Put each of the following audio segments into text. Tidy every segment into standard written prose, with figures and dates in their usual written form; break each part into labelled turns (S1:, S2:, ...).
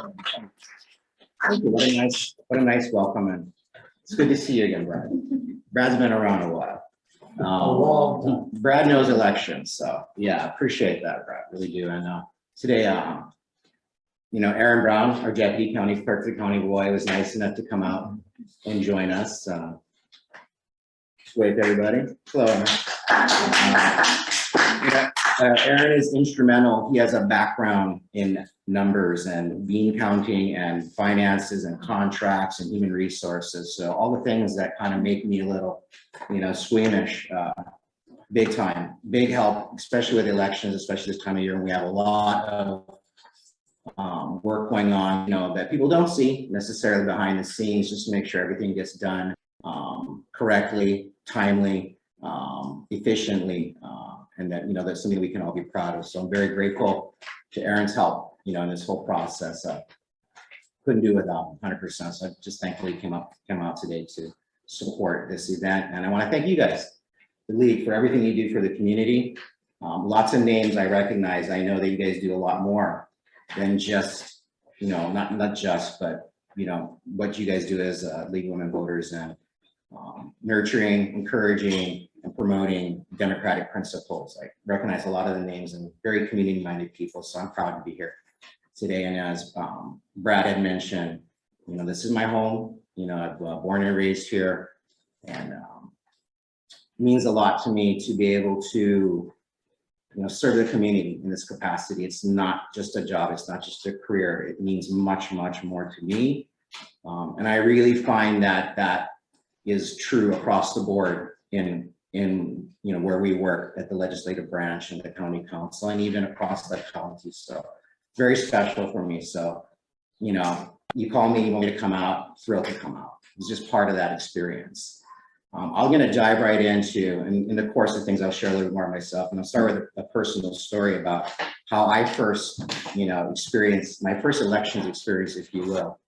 S1: Thank you. What a nice welcome, and it's good to see you again, Brad. Brad's been around a while. Brad knows elections, so yeah, appreciate that, Brad. Really do. And today, Aaron Brown, our deputy county clerk of the county boy, was nice enough to come out and join us. Just wave to everybody. Hello, Aaron. Aaron is instrumental. He has a background in numbers and bean counting and finances and contracts and human resources. So all the things that kind of make me a little, squeamish, big time, big help, especially with elections, especially this time of year when we have a lot of work going on, that people don't see necessarily behind the scenes, just to make sure everything gets done correctly, timely, efficiently, and that, that's something we can all be proud of. So I'm very grateful to Aaron's help, in this whole process. Couldn't do without 100%. So I just thankfully came out today to support this event. And I want to thank you guys, the league, for everything you do for the community. Lots of names I recognize. I know that you guys do a lot more than just, not just, but, what you guys do as League of Women Voters and nurturing, encouraging, and promoting democratic principles. I recognize a lot of the names and very community-minded people, so I'm proud to be here today. And as Brad had mentioned, this is my home. I've born and raised here, and it means a lot to me to be able to, serve the community in this capacity. It's not just a job. It's not just a career. It means much, much more to me. And I really find that is true across the board in where we work at the legislative branch and the county council, and even across the county. So very special for me. So, you call me, you want me to come out, thrilled to come out. It's just part of that experience. I'm going to dive right into, and in the course of things, I'll share a little more myself, and I'll start with a personal story about how I first, experienced my first elections experience, if you will.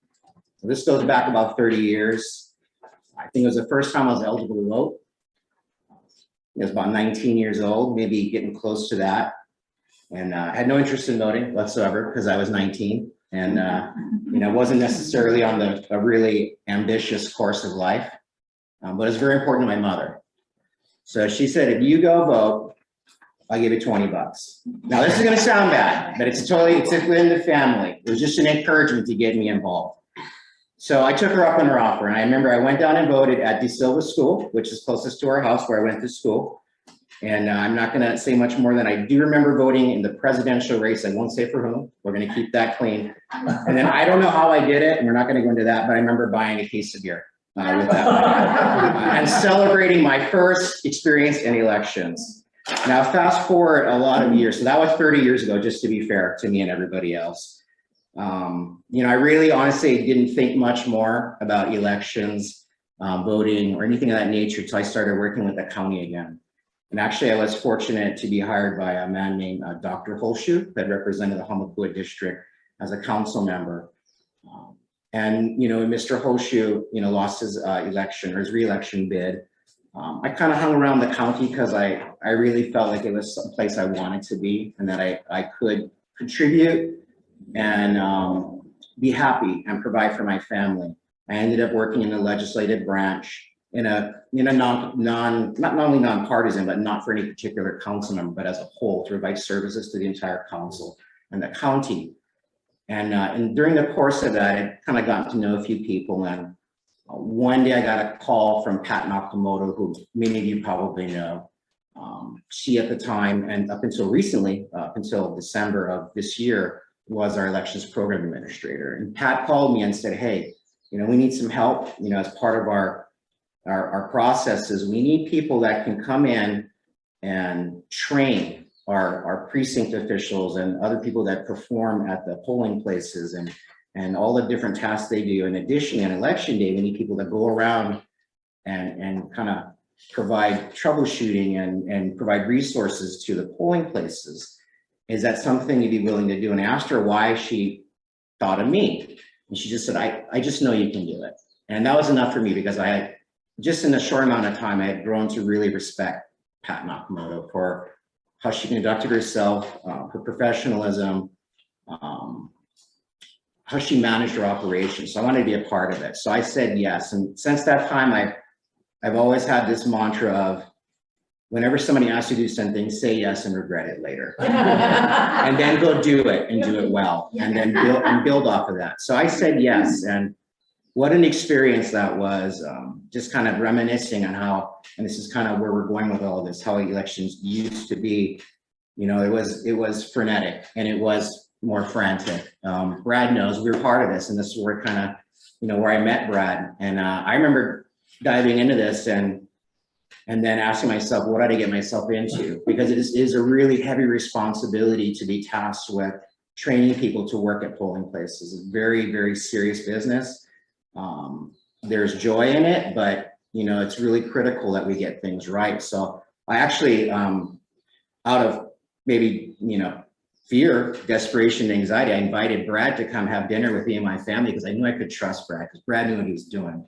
S1: So this goes back about 30 years. I think it was the first time I was eligible to vote. I was about 19 years old, maybe getting close to that. And I had no interest in voting whatsoever because I was 19 and, wasn't necessarily on a really ambitious course of life. But it's very important to my mother. So she said, if you go vote, I'll give you 20 bucks. Now this is gonna sound bad, but it's within the family. It was just an encouragement to get me involved. So I took her up on her offer, and I remember I went down and voted at De Silva School, which is closest to our house where I went to school. And I'm not gonna say much more than I do remember voting in the presidential race. I won't say for whom. We're gonna keep that clean. And then I don't know how I did it, and we're not gonna go into that, but I remember buying a case of beer with that money, and celebrating my first experience in elections. Now, fast forward a lot of years. So that was 30 years ago, just to be fair to me and everybody else. I really honestly didn't think much more about elections, voting, or anything of that nature until I started working with the county again. And actually, I was fortunate to be hired by a man named Dr. Holshoe that represented the Hamakua district as a council member. And Mr. Holshoe, lost his election or his re-election bid. I kind of hung around the county because I really felt like it was some place I wanted to be, and that I could contribute and be happy and provide for my family. I ended up working in the legislative branch in a not only nonpartisan, but not for any particular council member, but as a whole, to provide services to the entire council and the county. And during the course of that, I kind of got to know a few people. And one day I got a call from Pat Nakamoto, who many of you probably know. She at the time, and up until recently, up until December of this year, was our elections program administrator. And Pat called me and said, hey, we need some help, as part of our processes. We need people that can come in and train our precinct officials and other people that perform at the polling places and all the different tasks they do. In addition, on election day, we need people that go around and kind of provide troubleshooting and provide resources to the polling places. Is that something you'd be willing to do? And I asked her why she thought of me. And she just said, I just know you can do it. And that was enough for me, because I had, just in a short amount of time, I had grown to really respect Pat Nakamoto for how she conducted herself, her professionalism, how she managed her operation. So I wanted to be a part of it. So I said yes. And since that time, I've always had this mantra of, whenever somebody asks you to do something, say yes and regret it later. And then go do it and do it well. And then build off of that. So I said yes. And what an experience that was. Just kind of reminiscing on how, and this is kind of where we're going with all of this, how elections used to be. You know, it was frenetic and it was more frantic. Brad knows we were part of this, and this is where kind of, you know, where I met Brad. And I remember diving into this and then asking myself, what did I get myself into? Because it is a really heavy responsibility to be tasked with training people to work at polling places. It's very, very serious business. There's joy in it, but you know, it's really critical that we get things right. So I actually, out of maybe, you know, fear, desperation, anxiety, I invited Brad to come have dinner with me and my family because I knew I could trust Brad, because Brad knew what he was doing.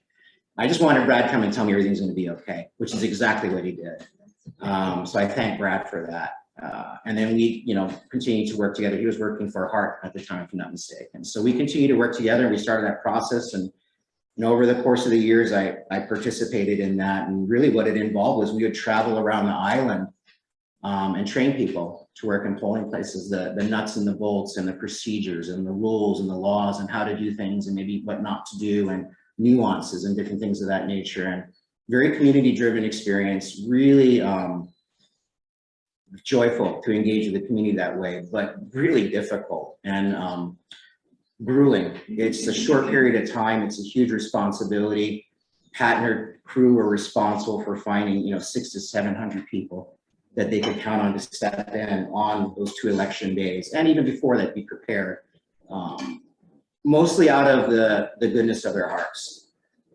S1: I just wanted Brad to come and tell me everything's going to be okay, which is exactly what he did. So I thank Brad for that. And then we, you know, continued to work together. He was working for Hart at the time, if I'm not mistaken. So we continued to work together, and we started that process. And you know, over the course of the years, I participated in that. And really what it involved was we would travel around the island and train people to work in polling places, the nuts and the bolts and the procedures and the rules and the laws and how to do things and maybe what not to do and nuances and different things of that nature. And very community-driven experience, really joyful to engage with the community that way, but really difficult and grueling. It's a short period of time. It's a huge responsibility. Pat and her crew were responsible for finding, you know, 600 to 700 people that they could count on to step in on those 2 election days, and even before that, be prepared. Mostly out of the goodness of their hearts.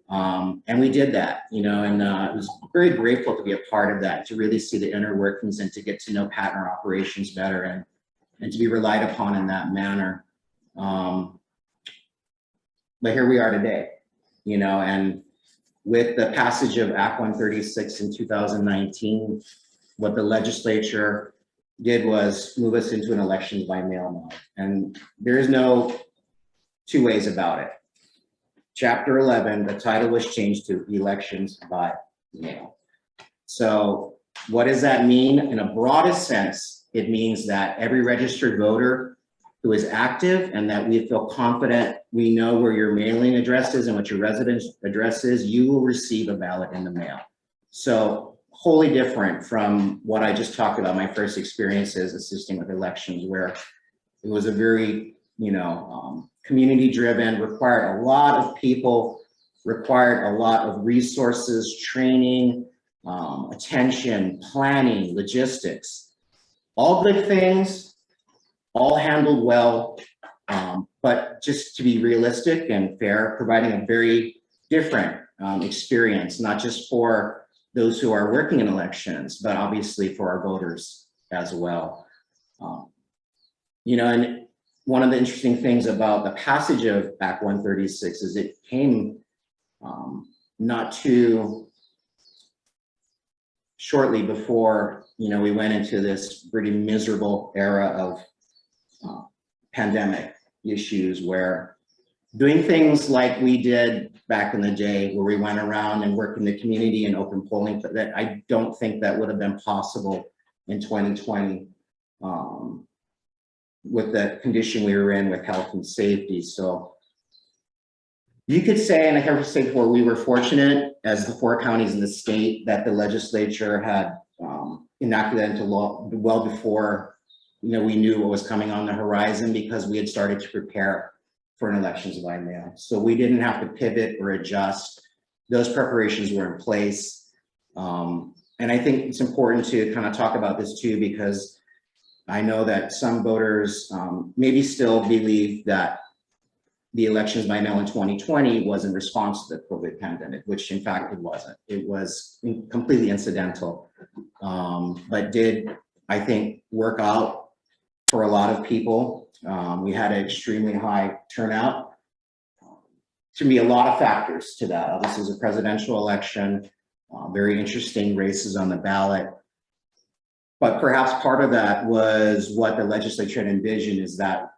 S1: And we did that, you know, and I was very grateful to be a part of that, to really see the inner workings and to get to know Pat and our operations better and to be relied upon in that manner. But here we are today, you know, and with the passage of Act 136 in 2019, what the legislature did was move us into an elections by mail mode. And there is no 2 ways about it. Chapter 11, the title was changed to elections by mail. So what does that mean? In a broadest sense, it means that every registered voter who is active, and that we feel confident we know where your mailing address is and what your residence address is, you will receive a ballot in the mail. So wholly different from what I just talked about, my first experiences assisting with elections, where it was a very, you know, community driven, required a lot of people, required a lot of resources, training, attention, planning, logistics, all good things, all handled well, but just to be realistic and fair, providing a very different experience, not just for those who are working in elections, but obviously for our voters as well. You know, and one of the interesting things about the passage of Act 136 is it came not too shortly before, you know, we went into this pretty miserable era of pandemic issues, where doing things like we did back in the day, where we went around and worked in the community and open polling, that I don't think that would have been possible in 2020 with the condition we were in with health and safety. So you could say, and I have to say before, we were fortunate as the 4 counties in the state that the legislature had enacted that into law well before, you know, we knew what was coming on the horizon, because we had started to prepare for an elections by mail. So we didn't have to pivot or adjust. Those preparations were in place. And I think it's important to kind of talk about this too, because I know that some voters maybe still believe that the elections by mail in 2020 was in response to the COVID pandemic, which in fact it wasn't. It was completely incidental, but did, I think, work out for a lot of people. We had an extremely high turnout. To me, a lot of factors to that. This is a presidential election, very interesting races on the ballot. But perhaps part of that was what the legislature had envisioned, is that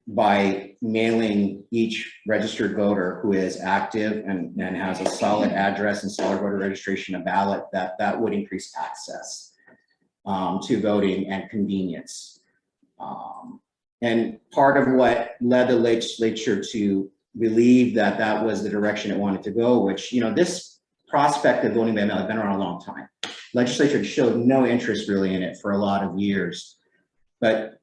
S1: by mailing each registered voter who is active and has a solid address and solid voter registration a ballot, that would increase access to voting and convenience. And part of what led the legislature to believe that that was the direction it wanted to go, which, you know, this prospect of voting by mail has been around a long time. Legislature showed no interest really in it for a lot of years. But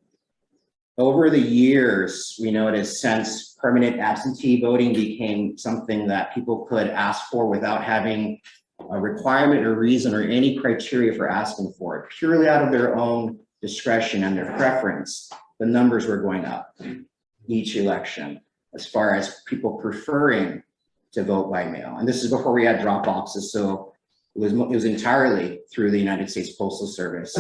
S1: over the years, we noticed since permanent absentee voting became something that people could ask for without having a requirement or reason or any criteria for asking for it, purely out of their own discretion and their preference, the numbers were going up each election as far as people preferring to vote by mail. And this is before we had drop boxes, so it was entirely through the United States Postal Service.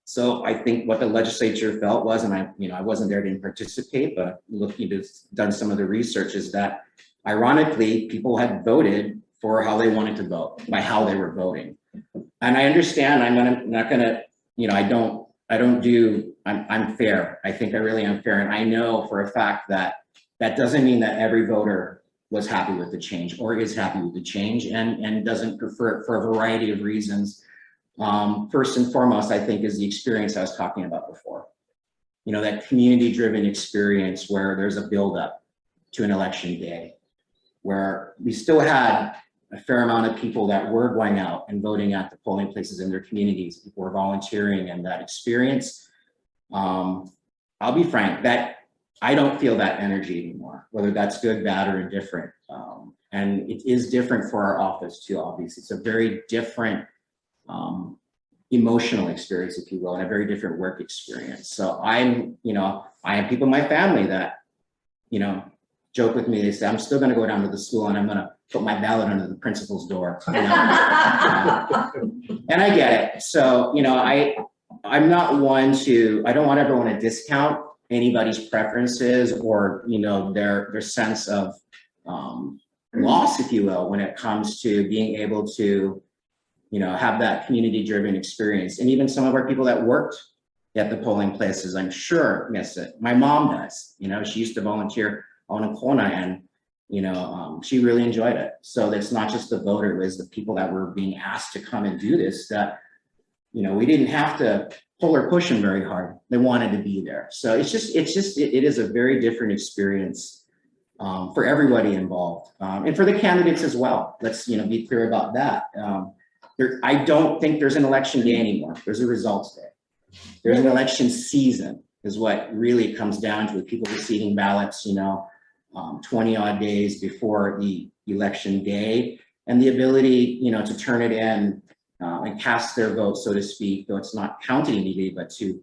S1: So I think what the legislature felt was, and I wasn't there, didn't participate, but looking to done some of the research, is that ironically people had voted for how they wanted to vote by how they were voting. And I understand, I'm fair. I think I really am fair. And I know for a fact that that doesn't mean that every voter was happy with the change or is happy with the change and doesn't prefer it for a variety of reasons. First and foremost, I think, is the experience I was talking about before. You know, that community-driven experience where there's a buildup to an election day, where we still had a fair amount of people that were going out and voting at the polling places in their communities. People were volunteering, and that experience, I'll be frank, that I don't feel that energy anymore, whether that's good, bad, or indifferent. And it is different for our office too, obviously. It's a very different emotional experience, if you will, and a very different work experience. So I have people in my family that, joke with me. They say, I'm still going to go down to the school and I'm going to put my ballot under the principal's door. And I get it. So, I'm not one to, I don't want everyone to discount anybody's preferences or, their sense of loss, if you will, when it comes to being able to, have that community-driven experience. And even some of our people that worked at the polling places, I'm sure miss it. My mom does. She used to volunteer on a Puna, and she really enjoyed it. So it's not just the voter, it was the people that were being asked to come and do this that, we didn't have to pull or push them very hard. They wanted to be there. So it is a very different experience for everybody involved, and for the candidates as well. Let's be clear about that. I don't think there's an election day anymore. There's a results day. There's an election season is what really comes down to it. People receiving ballots, 20 odd days before the election day, and the ability, to turn it in and cast their vote, so to speak, though it's not counted immediately, but to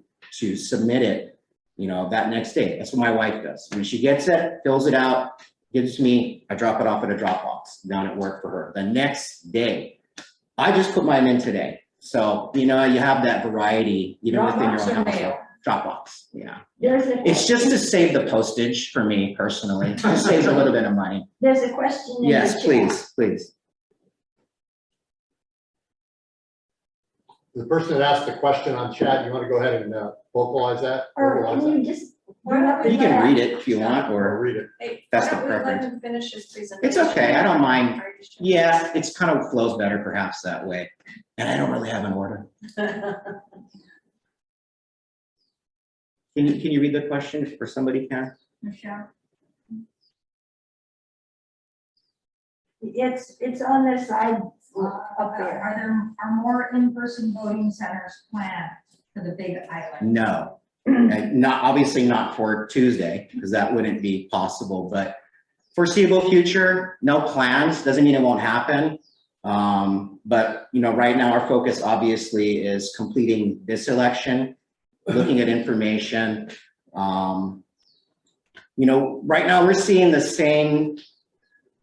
S1: submit it, that next day. That's what my wife does. When she gets it, fills it out, gives me, I drop it off at a drop box down at work for her. The next day, I just put mine in today. So, you have that variety even within your own household. Dropbox, yeah. It's just to save the postage for me personally. It just saves a little bit of money.
S2: There's a question in
S1: Yes,
S2: the
S1: please.
S3: The person that asked the question on chat, you want to go ahead and vocalize that?
S2: Or
S3: Vocalize
S2: can
S3: that?
S2: you just?
S1: You can read it if you want,
S3: Or
S1: or
S3: read it.
S4: Hey,
S1: That's
S4: why
S1: the
S4: don't we let
S1: preference.
S4: him finish his presentation?
S1: It's okay, I don't mind. Yeah, it's kind of flows better perhaps that way. And I don't really have an order. Can you read the question for somebody can?
S2: Michelle? It's on the side up there.
S5: Are more in-person voting centers planned for the Big Island?
S1: No, and obviously not for Tuesday, because that wouldn't be possible, but foreseeable future, no plans, doesn't mean it won't happen. But right now our focus obviously is completing this election, looking at information. Right now we're seeing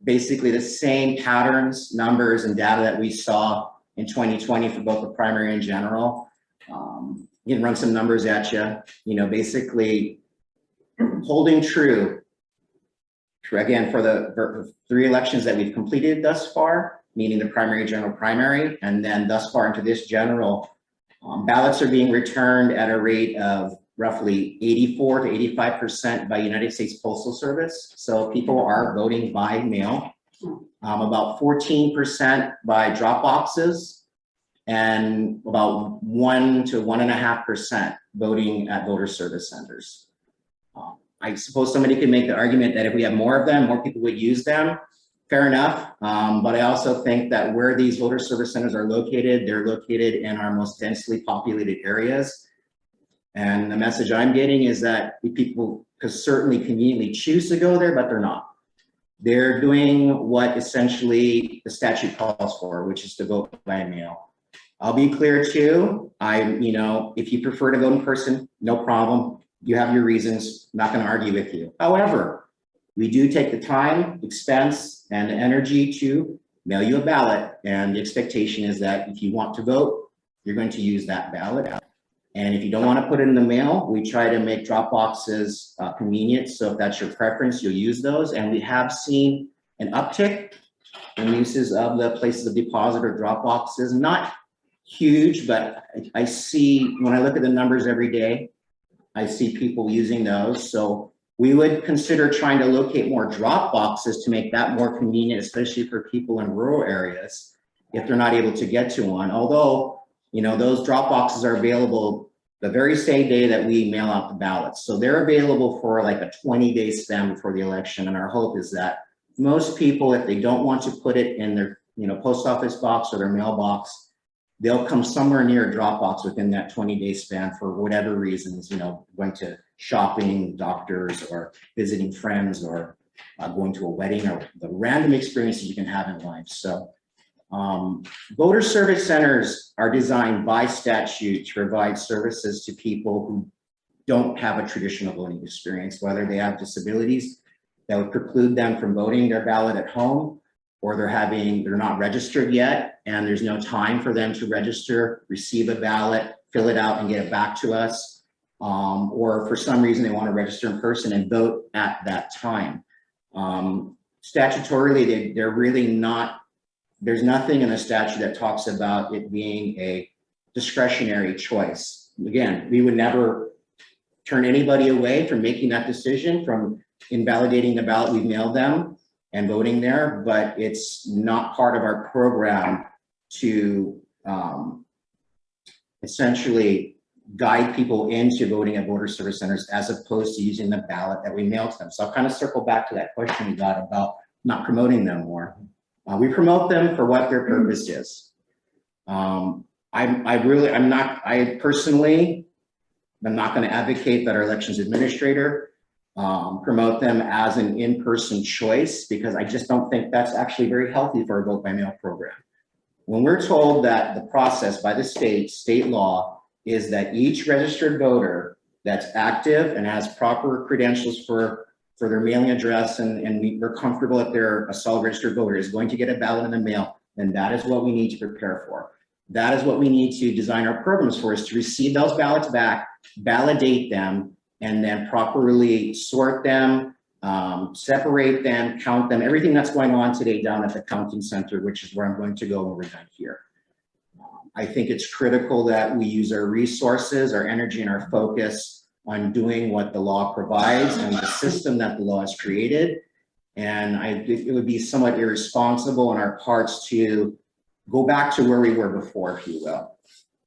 S1: basically the same patterns, numbers, and data that we saw in 2020 for both the primary and general. You can run some numbers at you, basically holding true, again, for the 3 elections that we've completed thus far, meaning the primary, general, primary, and then thus far into this general, ballots are being returned at a rate of roughly 84 to 85% by United States Postal Service. So people are voting by mail. About 14% by drop boxes, and about 1 to 1.5% voting at voter service centers. I suppose somebody could make the argument that if we have more of them, more people would use them. Fair enough. But I also think that where these voter service centers are located, they're located in our most densely populated areas. And the message I'm getting is that people could certainly conveniently choose to go there, but they're not. They're doing what essentially the statute calls for, which is to vote by mail. I'll be clear too. If you prefer to vote in person, no problem. You have your reasons. I'm not going to argue with you. However, we do take the time, expense, and the energy to mail you a ballot. And the expectation is that if you want to vote, you're going to use that ballot. And if you don't want to put it in the mail, we try to make drop boxes convenient. So if that's your preference, you'll use those. And we have seen an uptick in uses of the places of deposit or drop boxes. Not huge, but I see, when I look at the numbers every day, I see people using those. So we would consider trying to locate more drop boxes to make that more convenient, especially for people in rural areas, if they're not able to get to one. Although, those drop boxes are available the very same day that we mail out the ballots. So they're available for like a 20-day span before the election. And our hope is that most people, if they don't want to put it in their, post office box or their mailbox, they'll come somewhere near a drop box within that 20-day span for whatever reasons, going to shopping, doctors, or visiting friends, or going to a wedding, or the random experiences you can have in life. So voter service centers are designed by statute to provide services to people who don't have a traditional voting experience, whether they have disabilities that would preclude them from voting their ballot at home, or they're not registered yet, and there's no time for them to register, receive a ballot, fill it out, and get it back to us. Or for some reason they want to register in person and vote at that time. Statutorily, they're really not, there's nothing in the statute that talks about it being a discretionary choice. Again, we would never turn anybody away from making that decision, from invalidating the ballot we've mailed them and voting there, but it's not part of our program to essentially guide people into voting at voter service centers as opposed to using the ballot that we mail to them. So I'll kind of circle back to that question you got about not promoting them more. We promote them for what their purpose is. I personally am not going to advocate that our elections administrator promote them as an in-person choice, because I just don't think that's actually very healthy for a vote by mail program. When we're told that the process by the state law is that each registered voter that's active and has proper credentials for their mailing address, and we're comfortable that they're a solid registered voter, is going to get a ballot in the mail, then that is what we need to prepare for. That is what we need to design our programs for, is to receive those ballots back, validate them, and then properly sort them, separate them, count them, everything that's going on today down at the counting center, which is where I'm going to go when we're done here. I think it's critical that we use our resources, our energy, and our focus on doing what the law provides and the system that the law has created. And it would be somewhat irresponsible on our parts to go back to where we were before, if you will.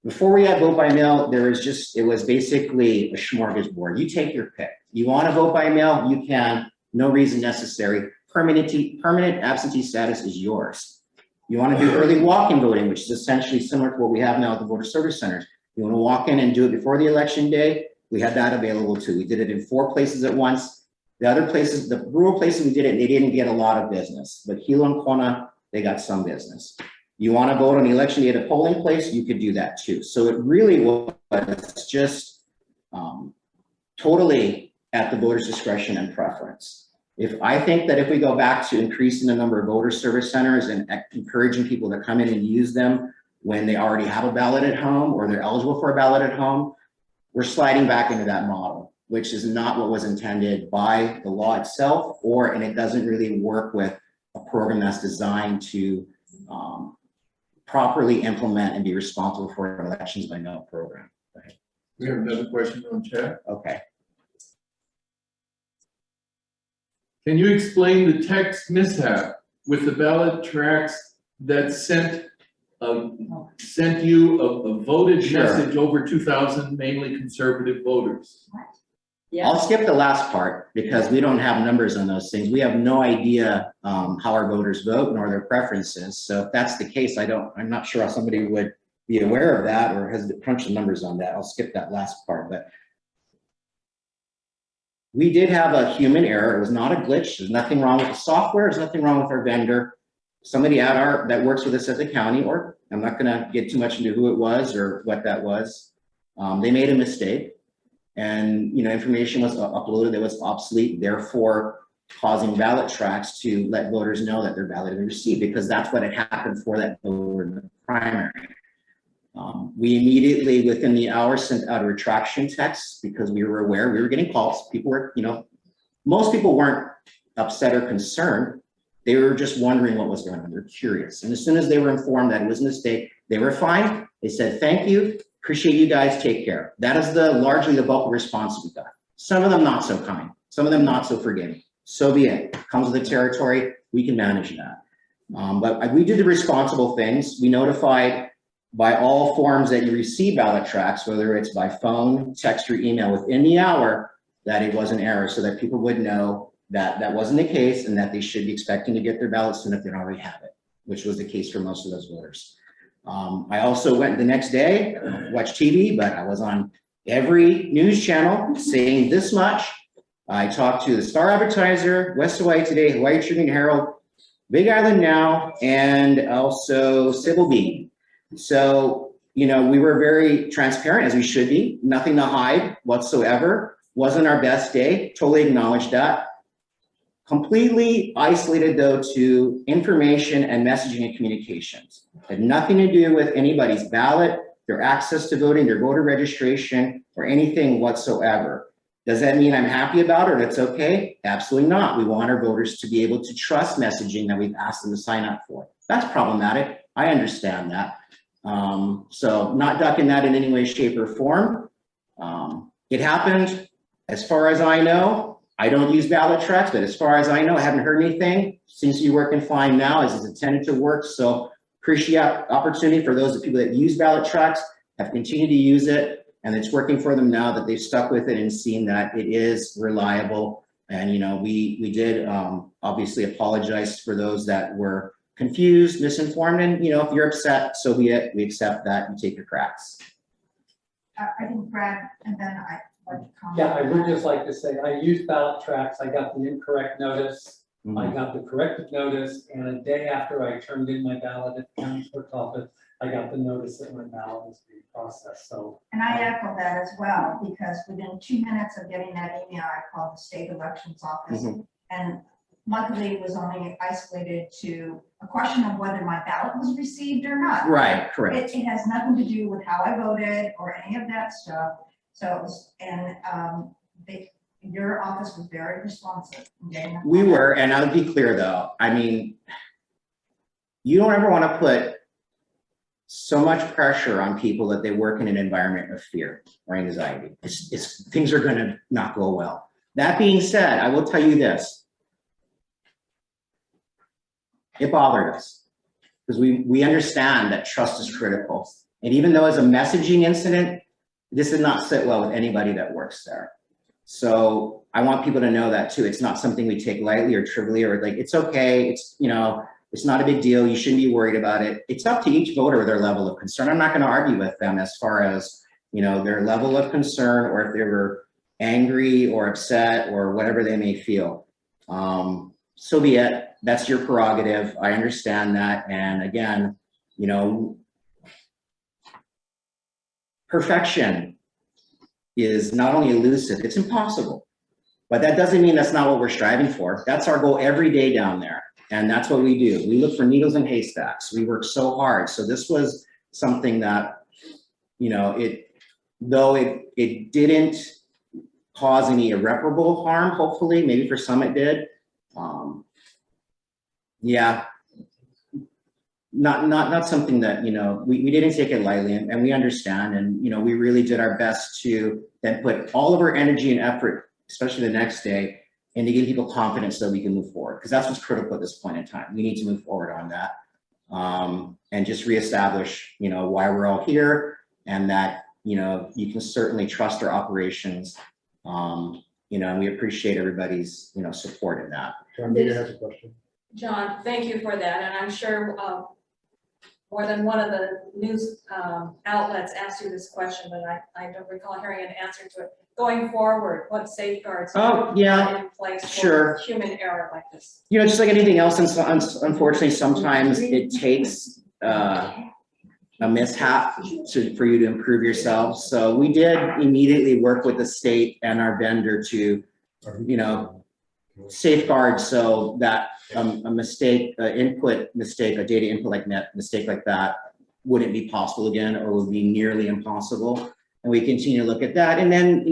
S1: Before we had vote by mail, it was basically a smorgasbord. You take your pick. You want to vote by mail, you can, no reason necessary. Permanent absentee status is yours. You want to do early walk-in voting, which is essentially similar to what we have now at the voter service centers. You want to walk in and do it before the election day, we had that available too. We did it in 4 places at once. The other places, the rural places we did it, they didn't get a lot of business, but Hilo and Puna, they got some business. You want to vote on the election day at a polling place, you could do that too. So it really was just totally at the voter's discretion and preference. I think that if we go back to increasing the number of voter service centers and encouraging people to come in and use them when they already have a ballot at home or they're eligible for a ballot at home, we're sliding back into that model, which is not what was intended by the law itself, and it doesn't really work with a program that's designed to properly implement and be responsible for elections by mail program.
S4: We have another question on chat.
S1: Okay.
S4: Can you explain the text mishap with the ballot tracks that sent you a voted
S1: Sure.
S4: message over 2,000 mainly conservative voters?
S1: I'll skip the last part because we don't have numbers on those things. We have no idea how our voters vote nor their preferences. So if that's the case, I'm not sure how somebody would be aware of that or has crunched the numbers on that. I'll skip that last part, but we did have a human error. It was not a glitch. There's nothing wrong with the software. There's nothing wrong with our vendor. Somebody that works with us at the county, or I'm not gonna get too much into who it was or what that was. They made a mistake. And, information was uploaded that was obsolete, therefore causing ballot tracks to let voters know that their ballot had been received, because that's what had happened for that voter in the primary. We immediately, within the hour, sent out a retraction text because we were aware, we were getting calls. People were, most people weren't upset or concerned. They were just wondering what was going on. They're curious. And as soon as they were informed that it was a mistake, they were fine. They said, thank you. Appreciate you guys, take care. That is largely the bulk of response we got. Some of them not so kind, some of them not so forgiving. So be it. Comes with the territory, we can manage that. But we did the responsible things. We notified by all forms that you receive ballot tracks, whether it's by phone, text, or email within the hour, that it was an error, so that people would know that that wasn't the case and that they should be expecting to get their ballots soon if they don't already have it, which was the case for most of those voters. I also went the next day, watched TV, but I was on every news channel saying this much. I talked to the Star Advertiser, West Hawaii Today, Hawaii Tribune Herald, Big Island Now, and also Civil Bean. So, we were very transparent, as we should be, nothing to hide whatsoever. Wasn't our best day, totally acknowledged that. Completely isolated, though, to information and messaging and communications. Had nothing to do with anybody's ballot, their access to voting, their voter registration, or anything whatsoever. Does that mean I'm happy about it or it's okay? Absolutely not. We want our voters to be able to trust messaging that we've asked them to sign up for. That's problematic. I understand that. So not ducking that in any way, shape, or form. It happened. As far as I know, I don't use ballot tracks, but as far as I know, I haven't heard anything. Seems to be working fine now as it's intended to work. So appreciate opportunity for those people that use ballot tracks, have continued to use it, and it's working for them now that they've stuck with it and seen that it is reliable. And, we did obviously apologize for those that were confused, misinformed, and, if you're upset, so be it. We accept that and take your cracks.
S5: I think Brad, and then I'd like to comment.
S6: Yeah, I would just like to say, I used ballot tracks. I got the incorrect notice. I got the corrected notice, and a day after I turned in my ballot at the county clerk's office, I got the notice that my ballot was being processed, so.
S5: And I echo that as well, because within 2 minutes of getting that email, I called the state elections office. And luckily it was only isolated to a question of whether my ballot was received or not.
S1: Right, correct.
S5: It has nothing to do with how I voted or any of that stuff. So it was, and your office was very responsive.
S1: We were, and I'll be clear though, you don't ever want to put so much pressure on people that they work in an environment of fear or anxiety. Things are going to not go well. That being said, I will tell you this. It bothered us because we understand that trust is critical. And even though it's a messaging incident, this did not sit well with anybody that works there. So I want people to know that too. It's not something we take lightly or trivially or like, it's okay. It's, it's not a big deal. You shouldn't be worried about it. It's up to each voter their level of concern. I'm not going to argue with them as far as, their level of concern or if they were angry or upset or whatever they may feel. So be it. That's your prerogative. I understand that. And again, perfection is not only elusive, it's impossible. But that doesn't mean that's not what we're striving for. That's our goal every day down there. And that's what we do. We look for needles in haystacks. We work so hard. So this was something that, though it didn't cause any irreparable harm, hopefully, maybe for some it did. Yeah, not something that, we didn't take it lightly, and we understand, and, we really did our best to then put all of our energy and effort, especially the next day, into giving people confidence so we can move forward, because that's what's critical at this point in time. We need to move forward on that, and just reestablish, why we're all here, and that, you can certainly trust our operations, and we appreciate everybody's, support in that.
S3: John Media has a question.
S7: John, thank you for that, and I'm sure more than one of the news outlets asked you this question, but I don't recall hearing an answer to it. Going forward, what safeguards
S1: Oh, yeah,
S7: are in place for
S1: sure.
S7: human error like this?
S1: Just like anything else, and unfortunately, sometimes it takes a mishap for you to improve yourself. So we did immediately work with the state and our vendor to, safeguard so that a mistake, input mistake, a data input like that, mistake like that wouldn't be possible again, or would be nearly impossible. And we continue to look at that. And then,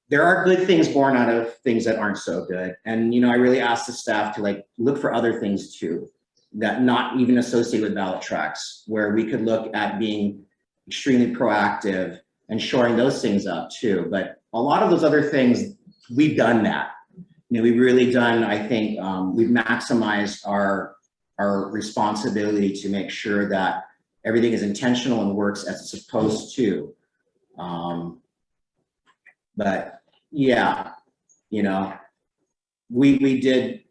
S1: there are good things born out of things that aren't so good. And, I really asked the staff to look for other things too, that not even associated with ballot tracks, where we could look at being extremely proactive and shoring those things up too. But a lot of those other things, we've done that. We've really done, I think, we've maximized our responsibility to make sure that everything is intentional and works as it's supposed to. But yeah, we did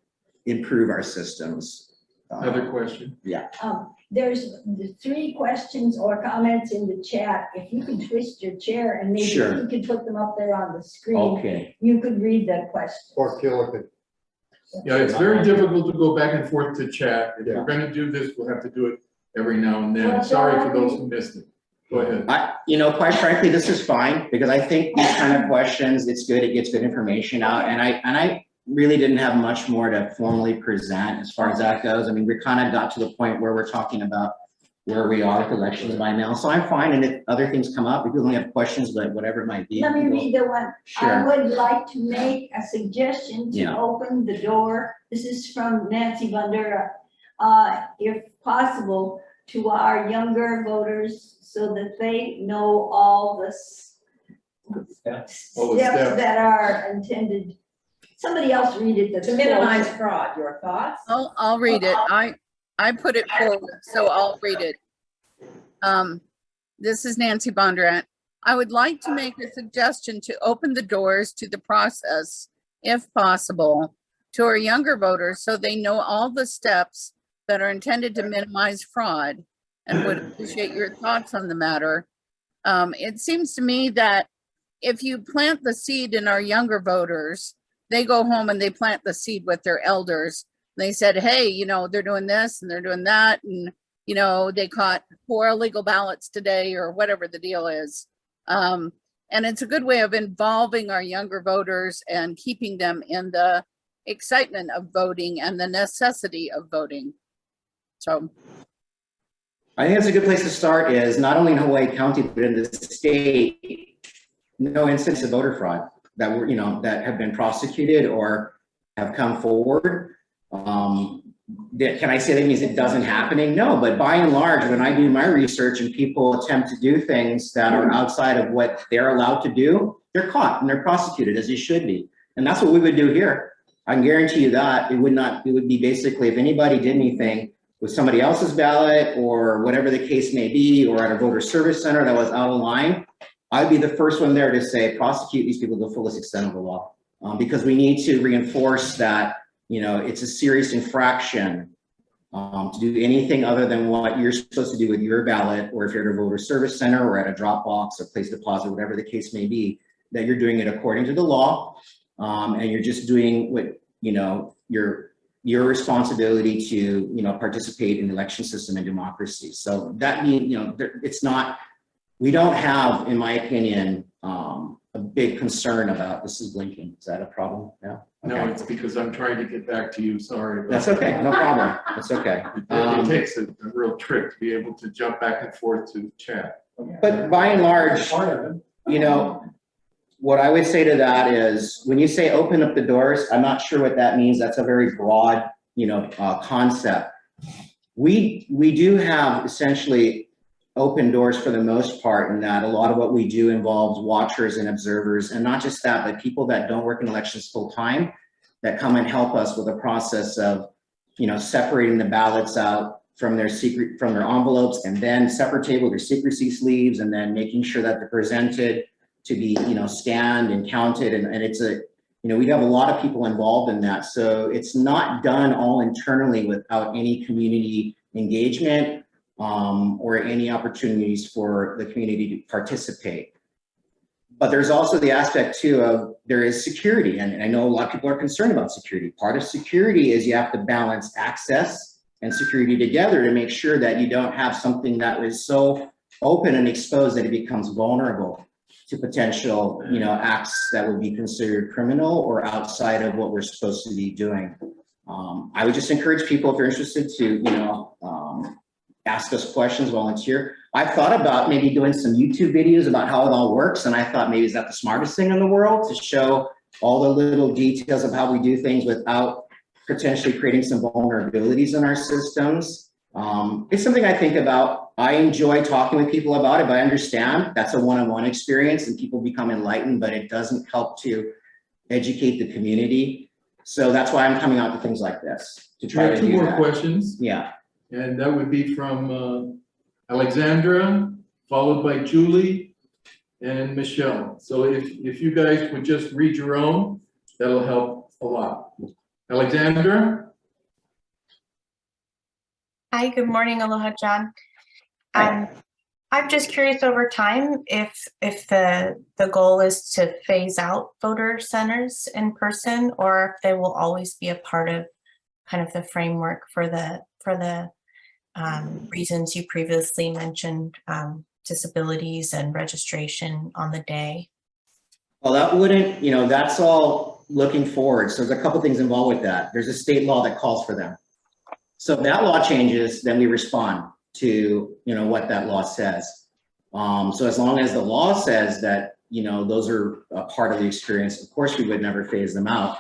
S1: improve our systems.
S4: Another question?
S1: Yeah.
S2: There's the 3 questions or comments in the chat. If you could twist your chair and maybe
S1: Sure.
S2: you could put them up there on the screen,
S1: Okay.
S2: you could read the question.
S3: Or kill it.
S4: Yeah, it's very difficult to go back and forth to chat. If
S3: Yeah.
S4: we're gonna do this, we'll have to do it every now and then.
S2: Well,
S4: Sorry
S2: John,
S4: for those who missed it. Go ahead.
S1: Quite frankly, this is fine, because I think these kind of questions, it's good, it gets good information out, and I really didn't have much more to formally present as far as that goes. I mean, we kind of got to the point where we're talking about where we are with elections by mail, so I'm fine, and if other things come up, if you only have questions, but whatever it might be.
S2: Let me read the one. I
S1: Sure.
S2: would like to make a suggestion to
S1: Yeah.
S2: open the door. This is from Nancy Bandera. If possible, to our younger voters so that they know all the
S6: Steps.
S4: All the steps.
S2: that are intended. Somebody else read it. that's
S8: To minimize
S2: closer.
S8: fraud, your thoughts?
S9: I'll read it. I put it forward, so I'll read it. This is Nancy Bondurant. I would like to make a suggestion to open the doors to the process, if possible, to our younger voters so they know all the steps that are intended to minimize fraud, and would appreciate your thoughts on the matter. It seems to me that if you plant the seed in our younger voters, they go home and they plant the seed with their elders. They said, hey, they're doing this and they're doing that. And, they caught 4 illegal ballots today, or whatever the deal is. And it's a good way of involving our younger voters and keeping them in the excitement of voting and the necessity of voting. So
S1: I think that's a good place to start, is not only in Hawai'i County, but in the state, no incidents of voter fraud that were, that have been prosecuted or have come forward. Can I say that means it doesn't happening? No, but by and large, when I do my research and people attempt to do things that are outside of what they're allowed to do, they're caught and they're prosecuted, as they should be. And that's what we would do here. I can guarantee you that it would be basically, if anybody did anything with somebody else's ballot or whatever the case may be, or at a voter service center that was out of line, I'd be the first one there to say, prosecute these people to the fullest extent of the law. Because we need to reinforce that, it's a serious infraction to do anything other than what you're supposed to do with your ballot, or if you're at a voter service center or at a drop box or place deposit, whatever the case may be, that you're doing it according to the law. And you're just doing what, your responsibility to, participate in the election system and democracy. So that means, it's not, we don't have, in my opinion, a big concern about, this is blinking. Is that a problem? No?
S4: No,
S1: Okay.
S4: it's because I'm trying to get back to you. Sorry. about
S1: That's
S4: that.
S1: okay, no problem. That's okay.
S4: It takes a real trick to be able to jump back and forth to chat.
S1: But by and large,
S6: Part of it.
S1: what I would say to that is, when you say open up the doors, I'm not sure what that means. That's a very broad, concept. We do have essentially open doors for the most part, in that a lot of what we do involves watchers and observers, and not just that, but people that don't work in elections full time that come and help us with the process of, separating the ballots out from their envelopes, and then separate table their secrecy sleeves, and then making sure that they're presented to be, scanned and counted. And it's we have a lot of people involved in that. So it's not done all internally without any community engagement, or any opportunities for the community to participate. But there's also the aspect too of there is security, and I know a lot of people are concerned about security. Part of security is you have to balance access and security together to make sure that you don't have something that is so open and exposed that it becomes vulnerable to potential, acts that would be considered criminal or outside of what we're supposed to be doing. I would just encourage people, if they're interested, to, ask us questions, volunteer. I've thought about maybe doing some YouTube videos about how it all works, and I thought maybe is that the smartest thing in the world, to show all the little details of how we do things without potentially creating some vulnerabilities in our systems. It's something I think about. I enjoy talking with people about it, but I understand that's a one-on-one experience and people become enlightened, but it doesn't help to educate the community. So that's why I'm coming out with things like this, to
S4: We
S1: try
S4: have
S1: to
S4: two
S1: do
S4: more
S1: that.
S4: questions,
S1: Yeah.
S4: and that would be from Alexandra, followed by Julie and Michelle. So if you guys would just read your own, that'll help a lot. Alexandra?
S8: Hi, good morning. Aloha, John. I'm just curious over time if the goal is to phase out voter centers in person, or if they will always be a part of kind of the framework for the reasons you previously mentioned, disabilities and registration on the day.
S1: Well, that wouldn't, that's all looking forward. So there's a couple things involved with that. There's a state law that calls for them. So if that law changes, then we respond to, what that law says. So as long as the law says that, those are a part of the experience, of course, we would never phase them out.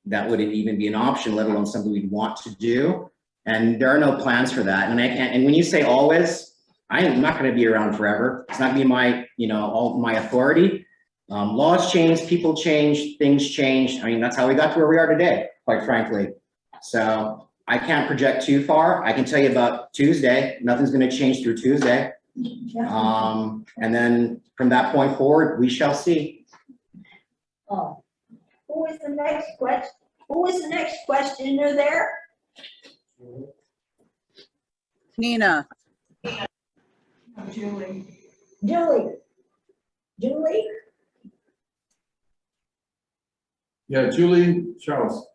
S1: That wouldn't even be an option, let alone something we'd want to do. And there are no plans for that. And I can't, and when you say always, I am not going to be around forever. It's not going to be my, all my authority. Laws change, people change, things change. I mean, that's how we got to where we are today, quite frankly. So I can't project too far. I can tell you about Tuesday. Nothing's going to change through Tuesday. And then from that point forward, we shall see.
S2: Oh, who is the next question? Who is the next questioner there?
S9: Nina,
S5: Julie.
S2: Julie. Julie?
S4: Yeah, Julie Charles.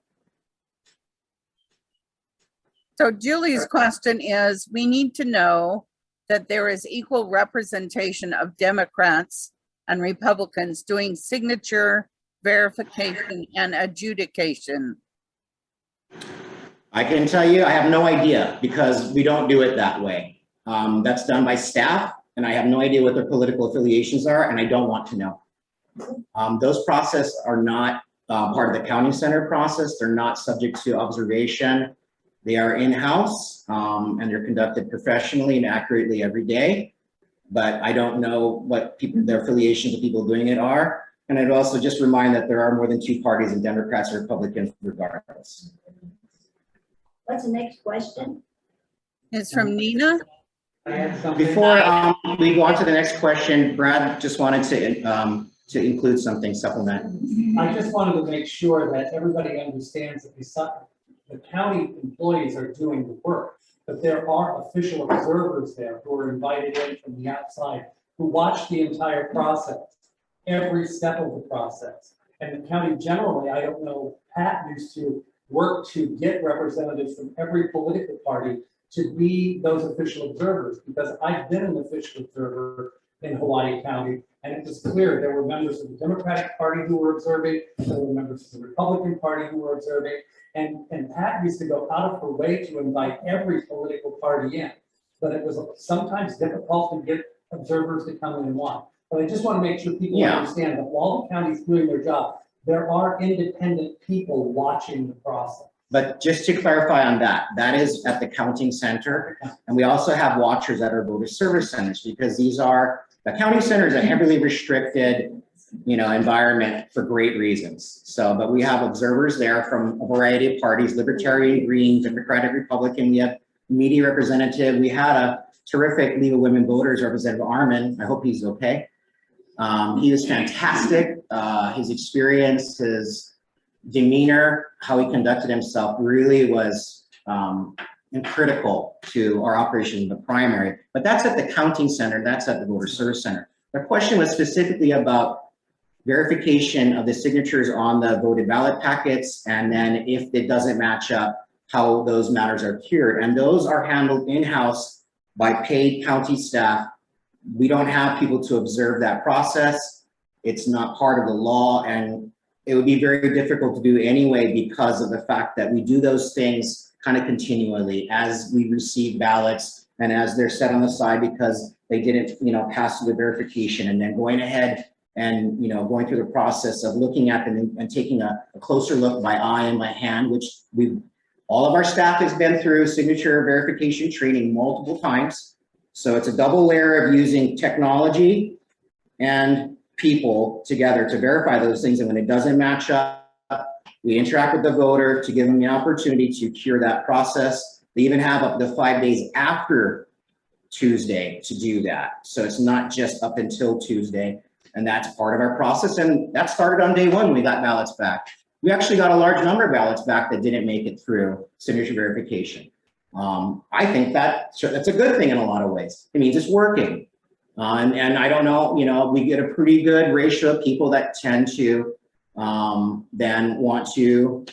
S9: so Julie's question is, we need to know that there is equal representation of Democrats and Republicans doing signature verification and adjudication.
S1: I can tell you, I have no idea, because we don't do it that way. That's done by staff, and I have no idea what their political affiliations are, and I don't want to know. Those processes are not part of the counting center process. They're not subject to observation. They are in-house, and they're conducted professionally and accurately every day. But I don't know what their affiliations of people doing it are. And I'd also just remind that there are more than two parties, in Democrats and Republicans regardless.
S2: What's the next question?
S9: It's from Nina.
S6: I had something.
S1: Before we go on to the next question, Brad just wanted to include something, supplement.
S6: I just wanted to make sure that everybody understands that the county employees are doing the work, but there are official observers there who are invited in from the outside, who watch the entire process, every step of the process. And the county generally, I don't know, Pat used to work to get representatives from every political party to be those official observers, because I've been an official observer in Hawai'i County, and it was clear there were members of the Democratic Party who were observing, there were members of the Republican Party who were observing, and Pat used to go out of her way to invite every political party in. But it was sometimes difficult to get observers to come in and watch. But I just want to make sure people understand that while the county's doing their job, there are independent people watching the process.
S1: But just to clarify on that, that is at the counting center. And we also have watchers at our voter service centers, because these are, the counting center is a heavily restricted, environment for great reasons. So, but we have observers there from a variety of parties, Libertarian, Green, Democratic, Republican. We have media representative. We had a terrific League of Women Voters, Representative Armin. I hope he's okay. He was fantastic. His experience, his demeanor, how he conducted himself really was critical to our operation in the primary. But that's at the counting center, that's at the voter service center. The question was specifically about verification of the signatures on the voted ballot packets, and then if it doesn't match up, how those matters are cured. And those are handled in-house by paid county staff. We don't have people to observe that process. It's not part of the law, and it would be very difficult to do anyway because of the fact that we do those things kind of continually as we receive ballots and as they're set on the side because they didn't, pass through the verification, and then going ahead and, going through the process of looking at them and taking a closer look by eye and by hand, which all of our staff has been through signature verification training multiple times. So it's a double layer of using technology and people together to verify those things. And when it doesn't match up, we interact with the voter to give them the opportunity to cure that process. They even have up to 5 days after Tuesday to do that. So it's not just up until Tuesday. And that's part of our process. And that started on day one when we got ballots back. We actually got a large number of ballots back that didn't make it through signature verification. I think that's a good thing in a lot of ways. It means it's working. And I don't know, we get a pretty good ratio of people that tend to then want to,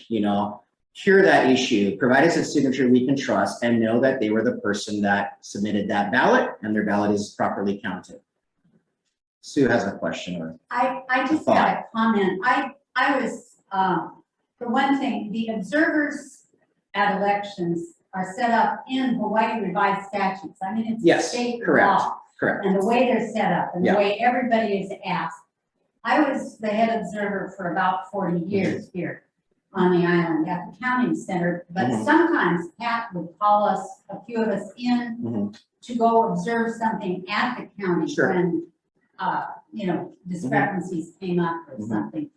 S1: cure that issue, provide us a signature we can trust and know that they were the person that submitted that ballot and their ballot is properly counted. Sue has a question. Or
S10: I just had a comment. I was, for one thing, the observers at elections are set up in Hawaii revised statutes. I mean, it's
S1: yes,
S10: state
S1: correct,
S10: law.
S1: correct.
S10: And the way they're set up and
S1: Yeah.
S10: the way everybody is asked. I was the head observer for about 40 years here on the island at the counting center, but
S1: Mhm.
S10: sometimes Pat would call us, a few of us in to go observe something at the county
S1: Sure.
S10: when, discrepancies came up or something.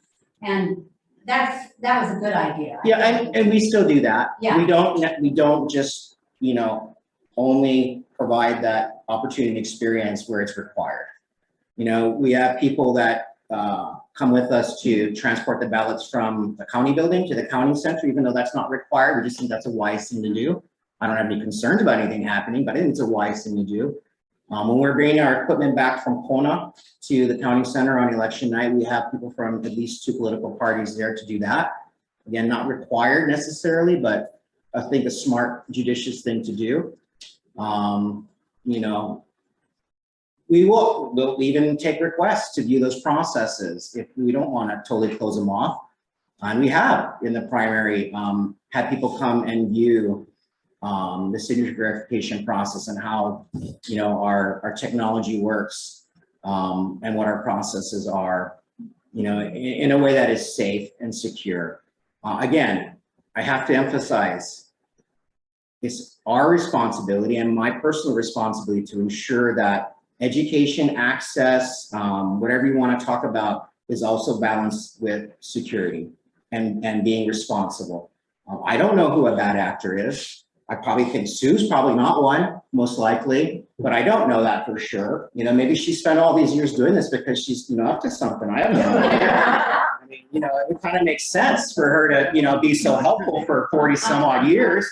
S10: And that was a good idea.
S1: Yeah, and we still do that.
S10: Yeah.
S1: We don't just, only provide that opportunity and experience where it's required. We have people that come with us to transport the ballots from the county building to the county center, even though that's not required. We just think that's a wise thing to do. I don't have any concerns about anything happening, but I think it's a wise thing to do. When we're bringing our equipment back from Puna to the county center on election night, we have people from at least 2 political parties there to do that. Again, not required necessarily, but I think a smart, judicious thing to do. We'll even take requests to view those processes if we don't want to totally close them off. And we have in the primary had people come and view the signature verification process and how our technology works and what our processes are, in a way that is safe and secure. Again, I have to emphasize, it's our responsibility and my personal responsibility to ensure that education, access, whatever you want to talk about, is also balanced with security and being responsible. I don't know who a bad actor is. I probably think Sue's probably not one, most likely, but I don't know that for sure. Maybe she spent all these years doing this because she's, up to something. I have no idea. I mean, it kind of makes sense for her to, be so helpful for 40 some odd years.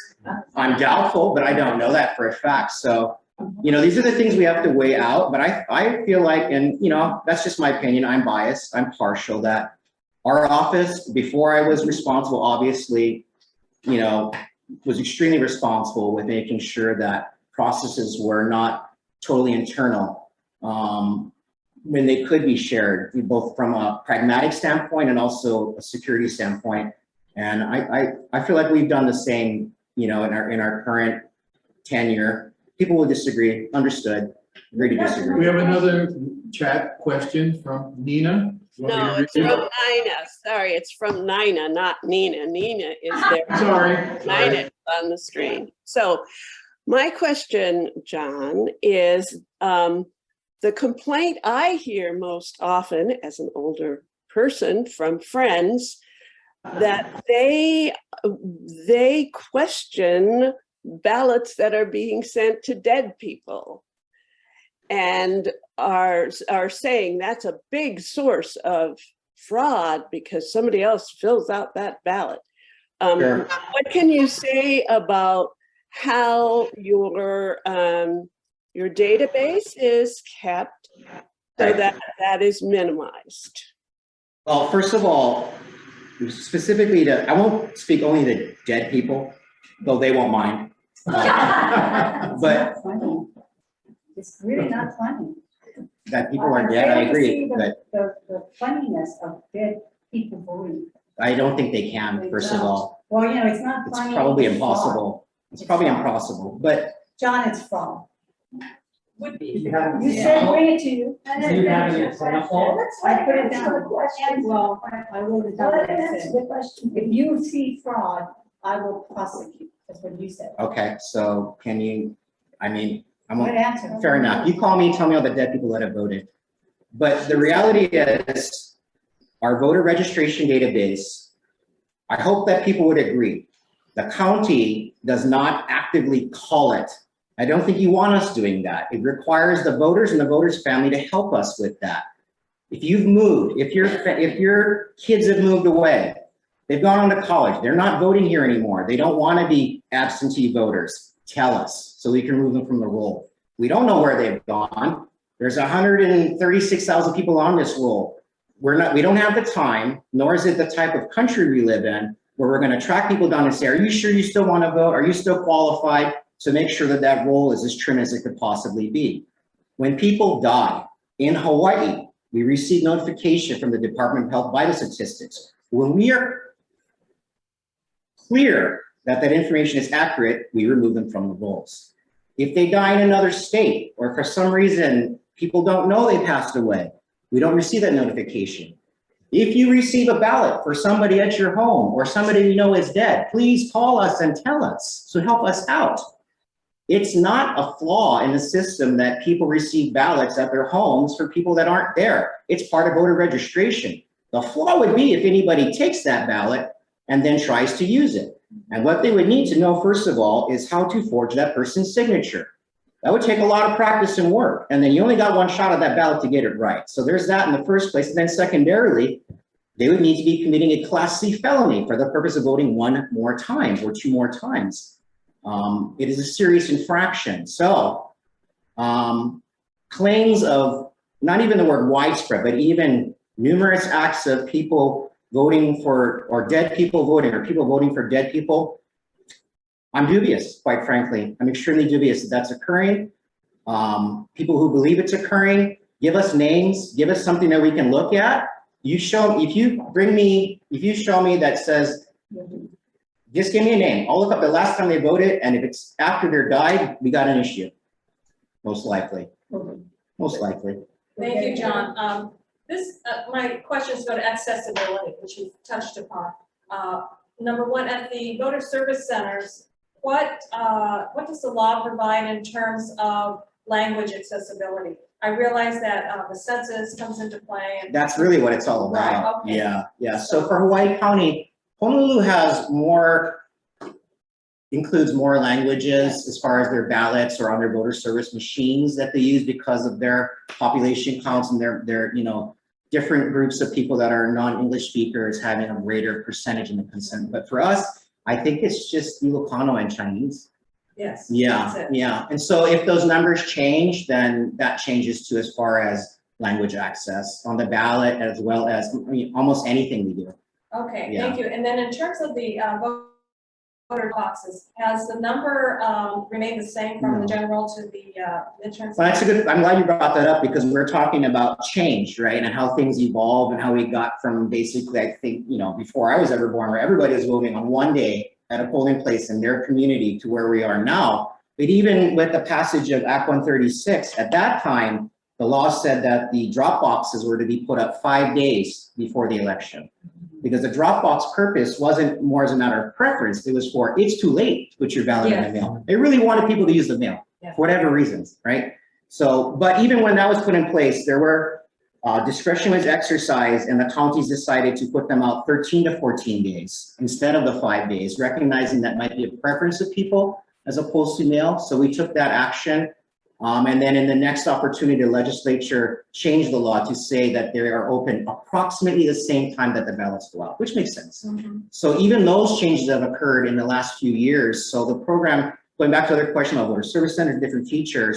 S1: I'm doubtful, but I don't know that for a fact. So, these are the things we have to weigh out, but I feel like, and, that's just my opinion. I'm biased, I'm partial, that our office, before I was responsible, obviously, was extremely responsible with making sure that processes were not totally internal when they could be shared, both from a pragmatic standpoint and also a security standpoint. And I feel like we've done the same, in our current tenure. People will disagree, understood, agree to disagree.
S4: We have another chat question from Nina. You want me
S11: No,
S4: to
S11: it's
S4: read
S11: from
S4: it?
S11: Nina. Sorry, it's from Nina, not Nina. Nina is there.
S4: Sorry.
S11: Nina is on the screen. So my question, John, is the complaint I hear most often as an older person from friends that they question ballots that are being sent to dead people and are saying that's a big source of fraud because somebody else fills out that ballot.
S1: Sure.
S11: What can you say about how your database is kept so
S1: Right.
S11: that that is minimized?
S1: Well, first of all, specifically I won't speak only to dead people, though they won't mind.
S10: It's
S1: But
S10: not funny. It's really not funny.
S1: that people are dead, I agree, but
S10: The funniness of dead people voting.
S1: I don't think they can, first of all.
S10: Well, you know, it's not
S1: It's
S10: funny.
S1: probably
S10: it's fraud.
S1: impossible. It's
S10: It's
S1: probably
S10: fraud.
S1: impossible, but
S10: John, it's fraud.
S7: Would
S6: Do
S7: be.
S6: you have,
S10: You said bring it to you.
S6: do you have an example?
S10: I put it down. Well, I wrote it down. If you see fraud, I will prosecute. That's what you said.
S1: okay, so can you, I mean,
S10: Good answer.
S1: fair enough. You call me, tell me all the dead people that have voted. But the reality is, our voter registration database, I hope that people would agree. The county does not actively call it. I don't think you want us doing that. It requires the voters and the voters' family to help us with that. If you've moved, if your kids have moved away, they've gone on to college, they're not voting here anymore, they don't want to be absentee voters, tell us so we can remove them from the roll. We don't know where they've gone. There's 136,000 people on this roll. We don't have the time, nor is it the type of country we live in, where we're going to track people down and say, are you sure you still want to vote? Are you still qualified? To make sure that that roll is as trim as it could possibly be. When people die in Hawaii, we receive notification from the Department of Health Vital Statistics. When we are clear that that information is accurate, we remove them from the rolls. If they die in another state, or for some reason people don't know they passed away, we don't receive that notification. If you receive a ballot for somebody at your home or somebody you know is dead, please call us and tell us, so help us out. It's not a flaw in the system that people receive ballots at their homes for people that aren't there. It's part of voter registration. The flaw would be if anybody takes that ballot and then tries to use it. And what they would need to know, first of all, is how to forge that person's signature. That would take a lot of practice and work. And then you only got one shot at that ballot to get it right. So there's that in the first place. And then secondarily, they would need to be committing a Class C felony for the purpose of voting one more time or two more times. It is a serious infraction. So claims of not even the word widespread, but even numerous acts of people voting for, or dead people voting, or people voting for dead people, I'm dubious, quite frankly. I'm extremely dubious that that's occurring. People who believe it's occurring, give us names, give us something that we can look at. If you show me that says, just give me a name. I'll look up the last time they voted, and if it's after they're died, we got an issue. Most likely. Most likely.
S7: Thank you, John. My questions go to accessibility, which you've touched upon. Number one, at the voter service centers, what does the law provide in terms of language accessibility? I realize that the census comes into play. And
S1: That's really what it's all about.
S7: Right, okay.
S1: Yeah. So for Hawai'i County, Honolulu includes more languages as far as their ballots or on their voter service machines that they use because of their population counts and their different groups of people that are non-English speakers having a greater percentage in the consent. But for us, I think it's just Ilocano and Chinese.
S7: Yes.
S1: Yeah,
S7: that's it.
S1: yeah. And so if those numbers change, then that changes too as far as language access on the ballot, as well as almost anything we do.
S7: Okay,
S1: Yeah.
S7: thank you. And then in terms of the voter boxes, has the number remained the same from the general to the midterms?
S1: Well, I'm glad you brought that up because we're talking about change, right? And how things evolve and how we got from basically, I think, before I was ever born, where everybody was voting on one day at a polling place in their community to where we are now. But even with the passage of Act 136, at that time, the law said that the drop boxes were to be put up 5 days before the election. Because the drop box purpose wasn't more as a matter of preference, it was for, it's too late to put your ballot in the mail. They really wanted people to use the mail,
S7: Yeah.
S1: for whatever reasons, right? So, but even when that was put in place, there were, discretion was exercised and the counties decided to put them out 13 to 14 days instead of the 5 days, recognizing that might be a preference of people as opposed to mail. So we took that action. And then in the next opportunity, the legislature changed the law to say that they are open approximately the same time that the ballots go out, which makes sense. So even those changes have occurred in the last few years. So the program, going back to the other question about voter service centers, different features,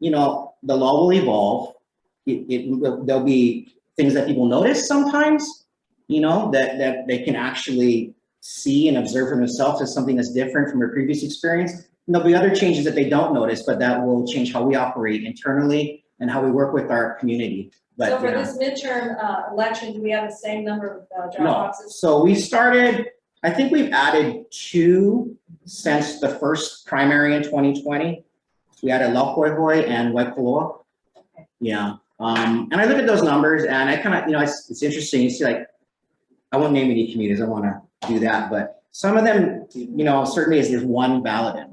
S1: you know, the law will evolve. There'll be things that people notice sometimes, you know, that they can actually see and observe for themselves as something that's different from their previous experience. And there'll be other changes that they don't notice, but that will change how we operate internally and how we work with our community. But,
S7: So for
S1: you know,
S7: this midterm election, do we have the same number of drop
S1: no.
S7: boxes?
S1: So we started, I think we've added 2 since the first primary in 2020. We added Laupoihoi and Waikoloa. Yeah. And I look at those numbers and I kind of, you know, it's interesting. You see, like, I won't name any communities. I want to do that, but some of them, you know, certain days there's 1 ballot in there.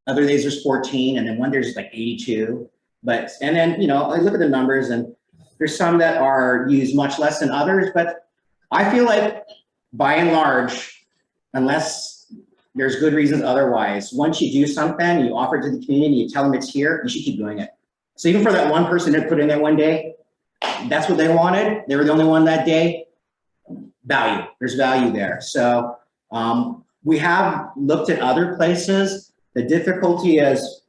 S1: Other days there's 14, and then one there's like 82. But, and then, you know, I look at the numbers and there's some that are used much less than others, but I feel like by and large, unless there's good reasons otherwise, once you do something, you offer it to the community, you tell them it's here, you should keep doing it. So even for that one person that put in there one day, that's what they wanted. They were the only one that day. Value, there's value there. So we have looked at other places. The difficulty is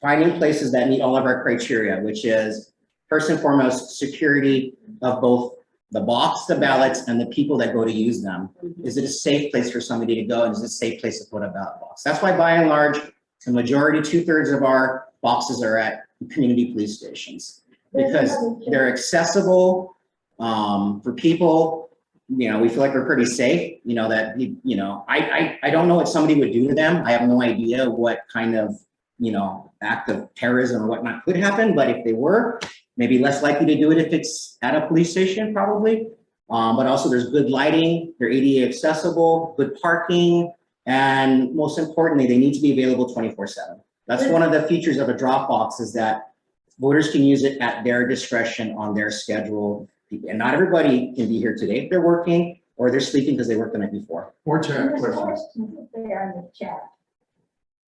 S1: finding places that meet all of our criteria, which is first and foremost, security of both the box, the ballots, and the people that go to use them. Is it a safe place for somebody to go, and is it a safe place to put a ballot box? That's why by and large, the majority, 2/3 of our boxes are at community police stations because they're accessible for people. You know, we feel like we're pretty safe, you know, that, you know, I don't know what somebody would do to them. I have no idea what kind of, you know, act of terrorism or whatnot could happen, but if they were, maybe less likely to do it if it's at a police station, probably. But also there's good lighting, they're ADA accessible, good parking, and most importantly, they need to be available 24/7. That's one of the features of a drop box is that voters can use it at their discretion on their schedule. And not everybody can be here today if they're working or they're sleeping because they worked the night before.
S4: More chat
S2: There's
S4: questions.
S2: questions there in the chat.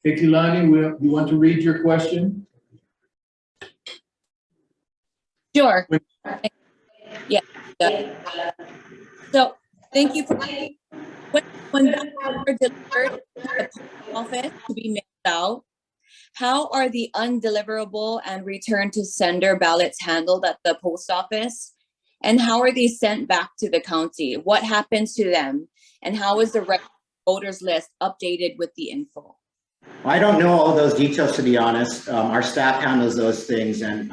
S4: Ketilani, you want to read your question?
S12: Sure. Yeah. So thank you for when ballots are delivered to the post office to be mailed out, how are the undeliverable and return to sender ballots handled at the post office? And how are they sent back to the county? What happens to them? And how is the voters list updated with the info?
S1: I don't know all those details, to be honest. Our staff handles those things, and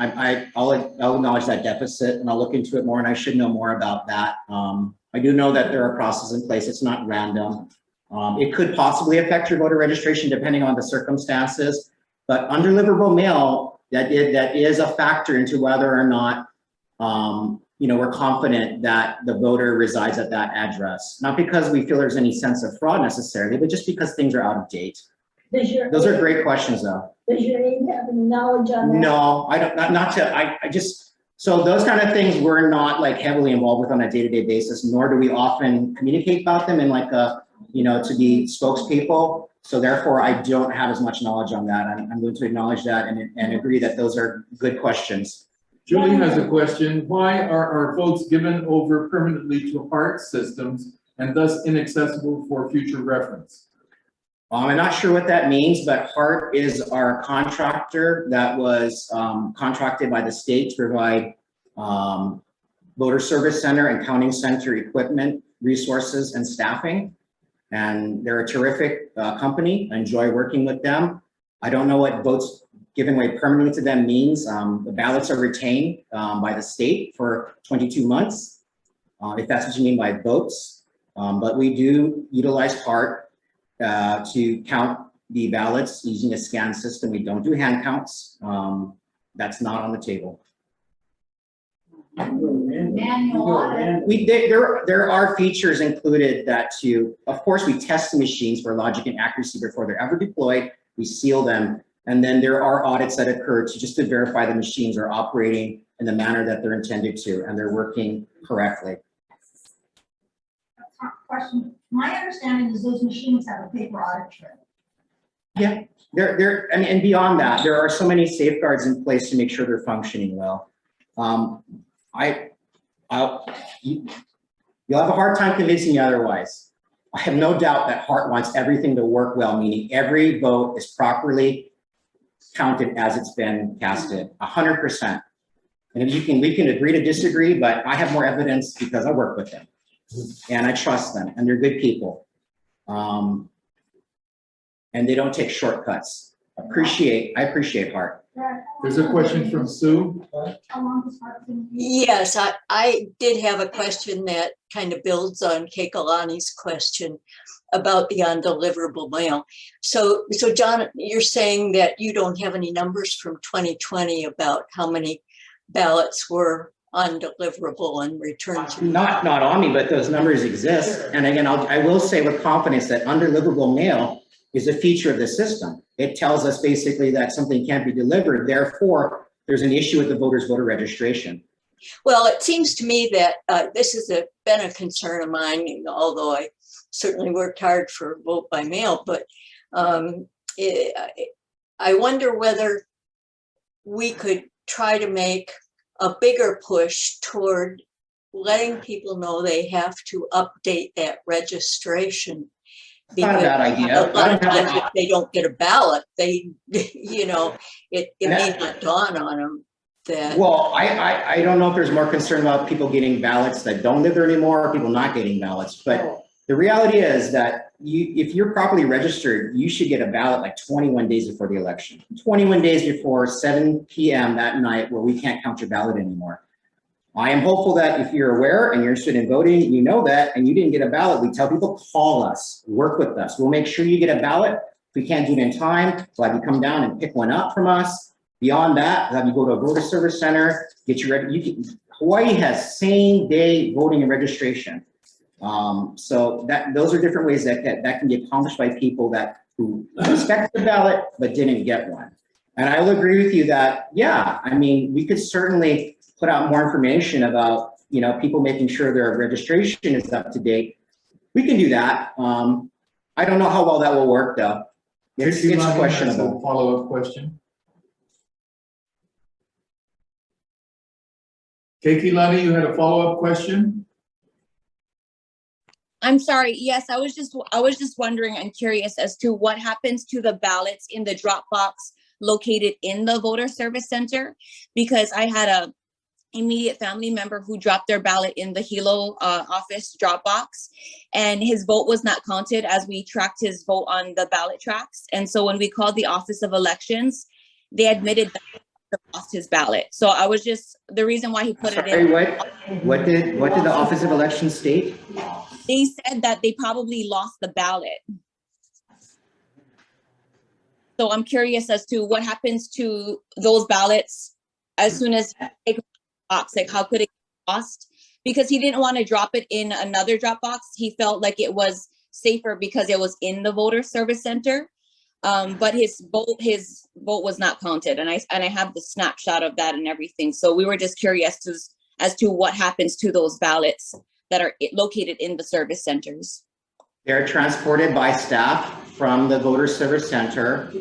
S1: I'll acknowledge that deficit, and I'll look into it more, and I should know more about that. I do know that there are processes in place. It's not random. It could possibly affect your voter registration depending on the circumstances, but undeliverable mail, that is a factor into whether or not you know, we're confident that the voter resides at that address. Not because we feel there's any sense of fraud necessarily, but just because things are out of date. Those are great questions, though.
S2: Does your aide have any knowledge on that?
S1: No, I don't, I just, so those kind of things we're not like heavily involved with on a day-to-day basis, nor do we often communicate about them in like a, you know, to be spokespeople. So therefore, I don't have as much knowledge on that. I'm going to acknowledge that and agree that those are good questions.
S4: Julie has a question. Why are our votes given over permanently to HART systems and thus inaccessible for future reference?
S1: I'm not sure what that means, but HART is our contractor that was contracted by the state to provide voter service center and counting center equipment, resources, and staffing. And they're a terrific company. I enjoy working with them. I don't know what votes given away permanently to them means. The ballots are retained by the state for 22 months, if that's what you mean by votes. But we do utilize HART to count the ballots using a scan system. We don't do hand counts. That's not on the table.
S10: Manual audit.
S1: There are features included that of course, we test the machines for logic and accuracy before they're ever deployed. We seal them. And then there are audits that occur just to verify the machines are operating in the manner that they're intended to, and they're working correctly.
S5: Question, my understanding is those machines have a paper audit trail.
S1: Yeah, and beyond that, there are so many safeguards in place to make sure they're functioning well. You'll have a hard time convincing me otherwise. I have no doubt that Hart wants everything to work well, meaning every vote is properly counted as it's been casted, 100%. And if we can agree to disagree, but I have more evidence because I work with them and I trust them and they're good people. And they don't take shortcuts. I appreciate Hart.
S4: There's a question from Sue.
S13: Yes, I did have a question that kind of builds on Kekalani's question about the undeliverable mail. So John, you're saying that you don't have any numbers from 2020 about how many ballots were undeliverable and returned to?
S1: Not on me, but those numbers exist. And again, I will say with confidence that undeliverable mail is a feature of the system. It tells us basically that something can't be delivered. Therefore, there's an issue with the voter's voter registration.
S13: Well, it seems to me that this has been a concern of mine, although I certainly worked hard for vote by mail, but I wonder whether we could try to make a bigger push toward letting people know they have to update that registration.
S1: Not a bad idea.
S13: A lot of times if they don't get a ballot, they, it may not dawn on them that.
S1: Well, I don't know if there's more concern about people getting ballots that don't live there anymore or people not getting ballots. But the reality is that if you're properly registered, you should get a ballot like 21 days before the election. 21 days before 7 p.m. that night where we can't count your ballot anymore. I am hopeful that if you're aware and you're interested in voting, you know that, and you didn't get a ballot, we tell people, call us, work with us. We'll make sure you get a ballot. If we can't do it in time, we'll have you come down and pick one up from us. Beyond that, we'll have you go to a voter service center, get your, Hawaii has same day voting and registration. So those are different ways that can be accomplished by people who expect the ballot but didn't get one. And I will agree with you that, yeah, I mean, we could certainly put out more information about, people making sure their registration is up to date. We can do that. I don't know how well that will work though. It's questionable.
S4: Follow-up question. Kekalani, you had a follow-up question?
S12: I'm sorry. Yes, I was just wondering and curious as to what happens to the ballots in the drop box located in the voter service center, because I had a immediate family member who dropped their ballot in the Hilo office drop box, and his vote was not counted as we tracked his vote on the ballot tracks. And so when we called the Office of Elections, they admitted that he lost his ballot. So I was just, the reason why he put it in.
S1: What did the Office of Elections state?
S12: They said that they probably lost the ballot. So I'm curious as to what happens to those ballots as soon as they box, like how could it get lost? Because he didn't want to drop it in another drop box. He felt like it was safer because it was in the voter service center. But his vote was not counted, and I have the snapshot of that and everything. So we were just curious as to what happens to those ballots that are located in the service centers.
S1: They're transported by staff from the voter service center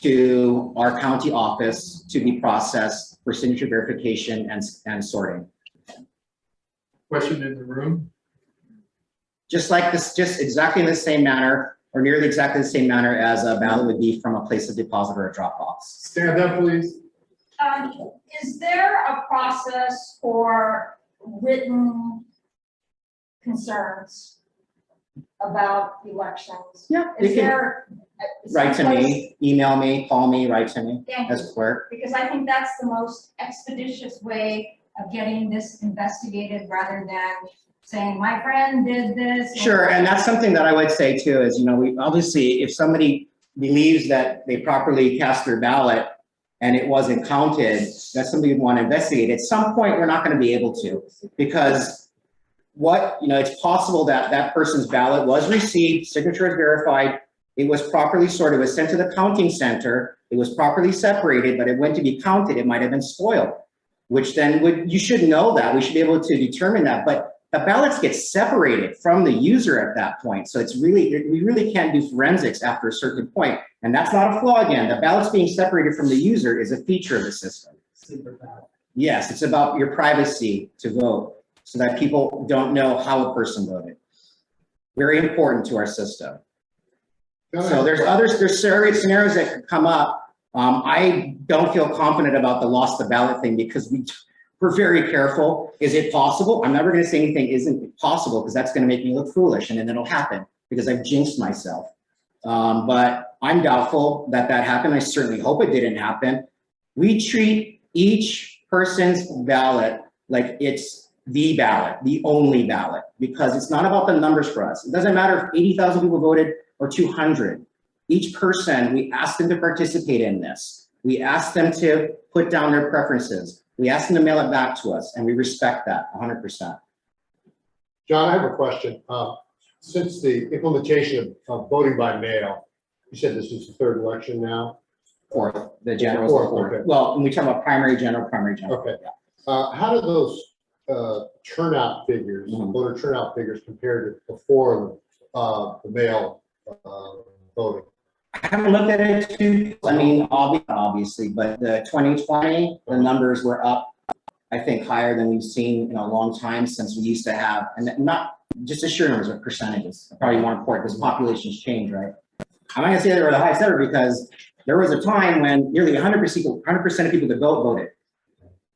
S1: to our county office to be processed for signature verification and sorting.
S4: Question in the room?
S1: Just like this, just exactly in the same manner, or nearly exactly the same manner as a ballot would be from a place of deposit or a drop box.
S4: Stand up, please.
S5: Is there a process for written concerns about elections?
S1: Yeah.
S5: Is there?
S1: Write to me, email me, call me, write to me as clerk.
S5: Because I think that's the most expeditious way of getting this investigated rather than saying, my friend did this.
S1: Sure, and that's something that I would say too, is, we obviously, if somebody believes that they properly cast their ballot and it wasn't counted, that's something we want to investigate. At some point, we're not going to be able to, because it's possible that that person's ballot was received, signature is verified, it was properly sorted, it was sent to the counting center, it was properly separated, but it went to be counted, it might have been spoiled, which then you should know that, we should be able to determine that, but the ballots get separated from the user at that point. So we really can't do forensics after a certain point. And that's not a flaw again. The ballots being separated from the user is a feature of the system. Yes, it's about your privacy to vote so that people don't know how a person voted. Very important to our system. So there's scenarios that could come up. I don't feel confident about the lost the ballot thing because we're very careful. Is it possible? I'm never going to say anything isn't possible because that's going to make me look foolish and then it'll happen because I've jinxed myself. But I'm doubtful that happened. I certainly hope it didn't happen. We treat each person's ballot like it's the ballot, the only ballot, because it's not about the numbers for us. It doesn't matter if 80,000 people voted or 200. Each person, we ask them to participate in this. We ask them to put down their preferences. We ask them to mail it back to us, and we respect that 100%.
S3: John, I have a question. Since the implementation of voting by mail, you said this is the third election now?
S1: Fourth, the general.
S3: Fourth, okay.
S1: Well, when we talk about primary, general.
S3: Okay. How do those turnout figures, voter turnout figures, compared to before the mail voting?
S1: I haven't looked at it too. I mean, obviously, but the 2020, the numbers were up, I think, higher than we've seen in a long time since we used to have, and not just the sheer numbers, but percentages. Probably more important because populations change, right? I'm not gonna say they were the highest ever because there was a time when nearly 100% of people that voted,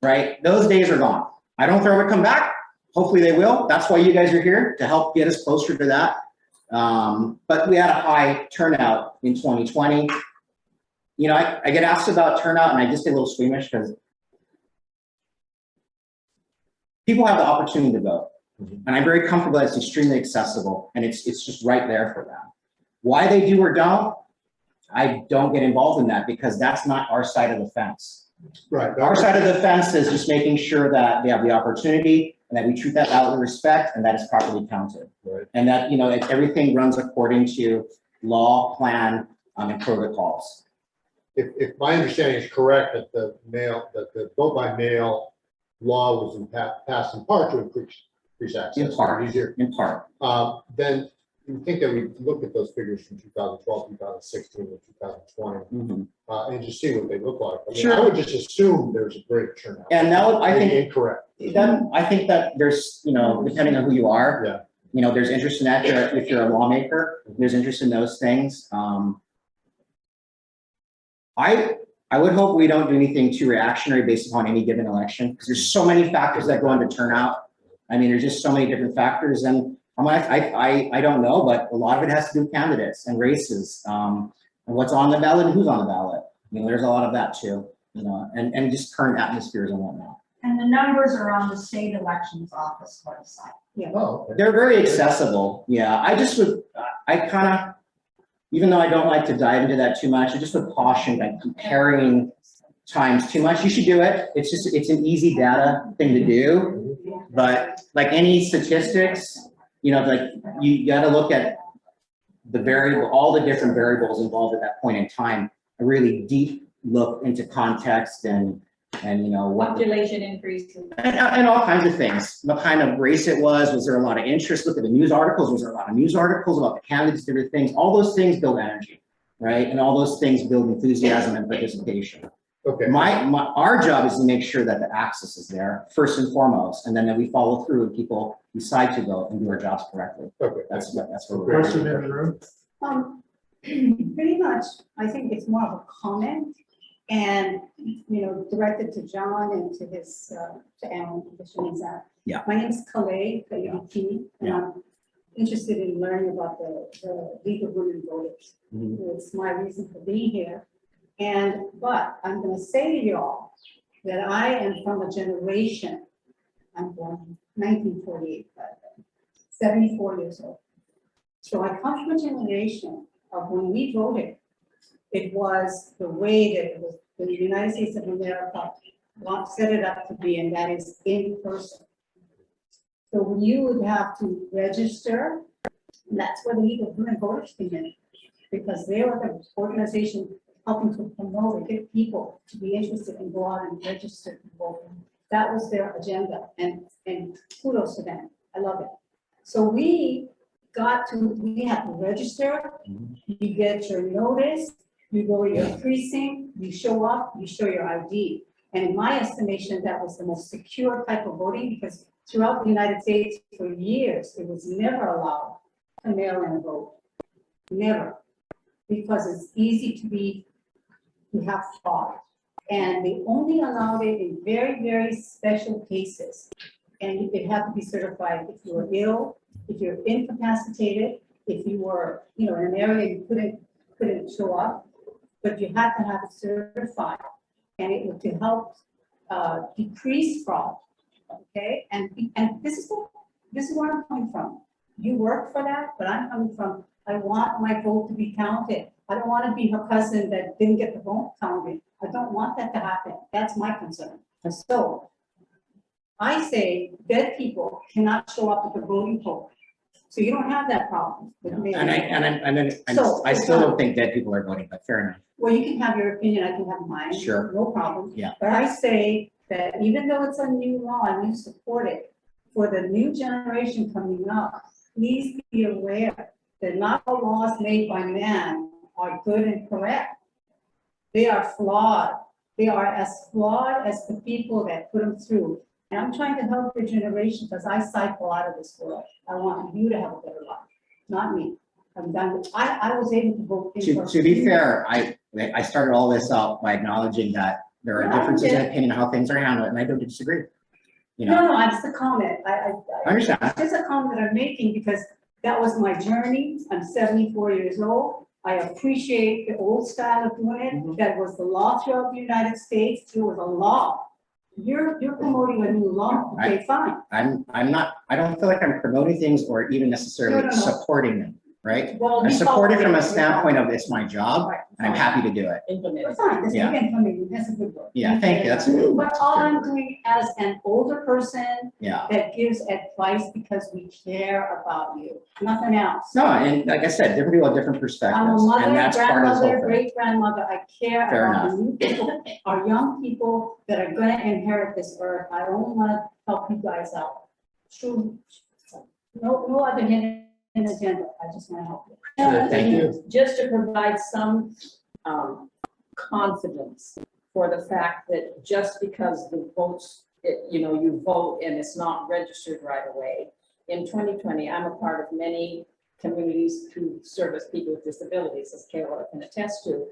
S1: right? Those days are gone. I don't think they'll come back. Hopefully they will. That's why you guys are here, to help get us closer to that. But we had a high turnout in 2020. I get asked about turnout and I just get a little squeamish because people have the opportunity to vote. And I'm very comfortable that it's extremely accessible and it's just right there for them. Why they do or don't, I don't get involved in that because that's not our side of the fence.
S3: Right.
S1: Our side of the fence is just making sure that they have the opportunity and that we treat that ballot with respect and that it's properly counted.
S3: Right.
S1: And that, everything runs according to law, plan, and protocols.
S3: If my understanding is correct, that the vote by mail law was passed in part to increase access.
S1: In part,
S3: easier.
S1: in part.
S3: Then you think that we look at those figures from 2012, 2016, and 2020, and just see what they look like. I mean,
S1: Sure.
S3: I would just assume there's a great turnout.
S1: And now I think
S3: incorrect.
S1: I think that there's, depending on who you are,
S3: Yeah.
S1: There's interest in that if you're a lawmaker, there's interest in those things. I would hope we don't do anything too reactionary based upon any given election, because there's so many factors that go into turnout. I mean, there's just so many different factors, and I don't know, but a lot of it has to do with candidates and races, and what's on the ballot and who's on the ballot. There's a lot of that too, and just current atmospheres and whatnot.
S5: And the numbers are on the state elections office website.
S3: Yeah. Oh, okay.
S1: They're very accessible. Yeah, I kind of, even though I don't like to dive into that too much, I just would caution by comparing times too much. You should do it. It's an easy data thing to do, but like any statistics, you got to look at all the different variables involved at that point in time, a really deep look into context and what
S7: Population increases.
S1: and all kinds of things. What kind of race it was there a lot of interest? Look at the news articles. Was there a lot of news articles about the candidates, different things? All those things build energy, right? And all those things build enthusiasm and participation.
S3: Okay.
S1: Our job is to make sure that the access is there first and foremost, and then that we follow through and people decide to vote and do our jobs correctly.
S3: Okay.
S1: That's what we're
S3: Question in the room.
S14: Pretty much, I think it's more of a comment and, directed to John and to his, to Alan, which means that.
S1: Yeah.
S14: My name is Kalei, K-U-T, and
S1: Yeah.
S14: I'm interested in learning about the League of Women Voters. It's my reason for being here. But I'm gonna say to y'all that I am from a generation, I'm born 1948, but 74 years old. So I come from a generation of when we voted, it was the way that it was the United States of America set it up to be, and that is in person. So you would have to register, and that's where the League of Women Voters came in, because they were the organization helping to promote and get people to be interested and go out and register to vote. That was their agenda, and kudos to them. I love it. So we had to register, you get your notice, you go to your precinct, you show up, you show your ID. And in my estimation, that was the most secure type of voting, because throughout the United States for years, it was never allowed to mail in a vote. Never. Because it's easy to have fraud. And they only allowed it in very, very special cases. And it had to be certified if you were ill, if you're incapacitated, if you were, in an area you couldn't show up, but you had to have it certified. And it would to help decrease fraud. Okay, and this is where I'm coming from. You work for that, but I'm coming from, I want my vote to be counted. I don't want to be her cousin that didn't get the vote counted. I don't want that to happen. That's my concern. And so I say dead people cannot show up at the voting poll. So you don't have that problem with me.
S1: I still don't think dead people are voting, but fair enough.
S14: Well, you can have your opinion, I can have mine.
S1: Sure.
S14: No problem.
S1: Yeah.
S14: But I say that even though it's a new law and you support it, for the new generation coming up, please be aware that not all laws made by man are good and correct. They are flawed. They are as flawed as the people that put them through. And I'm trying to help your generation because I cycle out of this world. I want you to have a better life, not me. I'm done. I was able to vote.
S1: To be fair, I started all this out by acknowledging that there are differences in opinion how things are handled, and I don't disagree.
S14: No, it's a comment. I
S1: understand.
S14: It's just a comment that I'm making because that was my journey. I'm 74 years old. I appreciate the old style of doing it. That was the law throughout the United States. It was a law. You're promoting a new law. Okay, fine.
S1: I don't feel like I'm promoting things or even necessarily supporting them, right?
S14: Well,
S1: I
S14: we
S1: support it
S14: follow
S1: from a
S14: it.
S1: standpoint of it's my job,
S14: Right,
S1: and I'm happy to do it.
S14: That's fine. That's
S1: Yeah.
S14: That's a good word.
S1: Yeah, thank you. That's good.
S14: But all I'm doing as an older person
S1: Yeah.
S14: that gives advice because we care about you, nothing else.
S1: No, and like I said, different people have different
S14: I'm a
S1: perspectives,
S14: mother,
S1: and that's part of the
S14: grandmother,
S1: whole thing.
S14: great grandmother. I care
S1: Fair
S14: about
S1: enough.
S14: the new people, our young people that are gonna inherit this earth. I only wanna help you guys out. True. No other hidden agenda. I just wanna help you.
S1: Thank you.
S15: Just to provide some confidence for the fact that just because the votes, you vote and it's not registered right away. In 2020, I'm a part of many communities who service people with disabilities, as Kayla can attest to.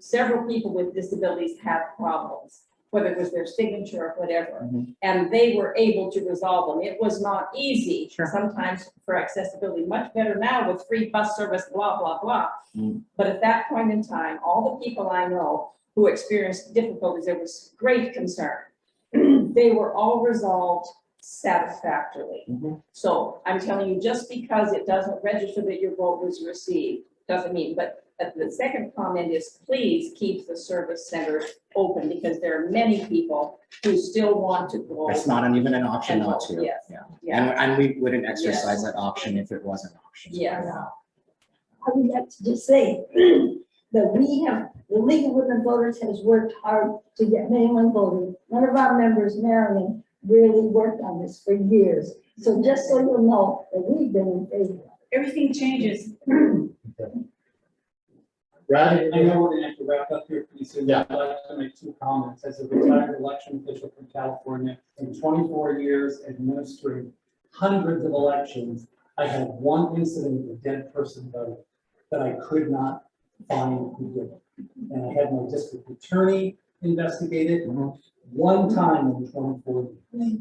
S15: Several people with disabilities have problems, whether it was their signature or whatever, and they were able to resolve them. It was not easy sometimes for accessibility, much better now with free bus service, blah, blah, blah. But at that point in time, all the people I know who experienced difficulties, there was great concern. They were all resolved satisfactorily. So I'm telling you, just because it doesn't register that your vote was received, doesn't mean, but the second comment is please keep the service centers open because there are many people who still want to go.
S1: It's not even an option not to.
S15: Yes.
S1: Yeah. And we wouldn't exercise that option if it was an option.
S15: Yes.
S2: I would like to just say that the League of Women Voters has worked hard to get mainland voting. One of our members, Marion, really worked on this for years. So just so you'll know that we've been in favor.
S14: Everything changes.
S3: Brad?
S6: I know we're gonna have to wrap up here pretty soon.
S3: Yeah.
S6: I'd like to make two comments. As a retired election official from California, in 24 years administering hundreds of elections, I had one incident of a dead person voting that I could not find who did it. And I had my district attorney investigate it one time in 24 years.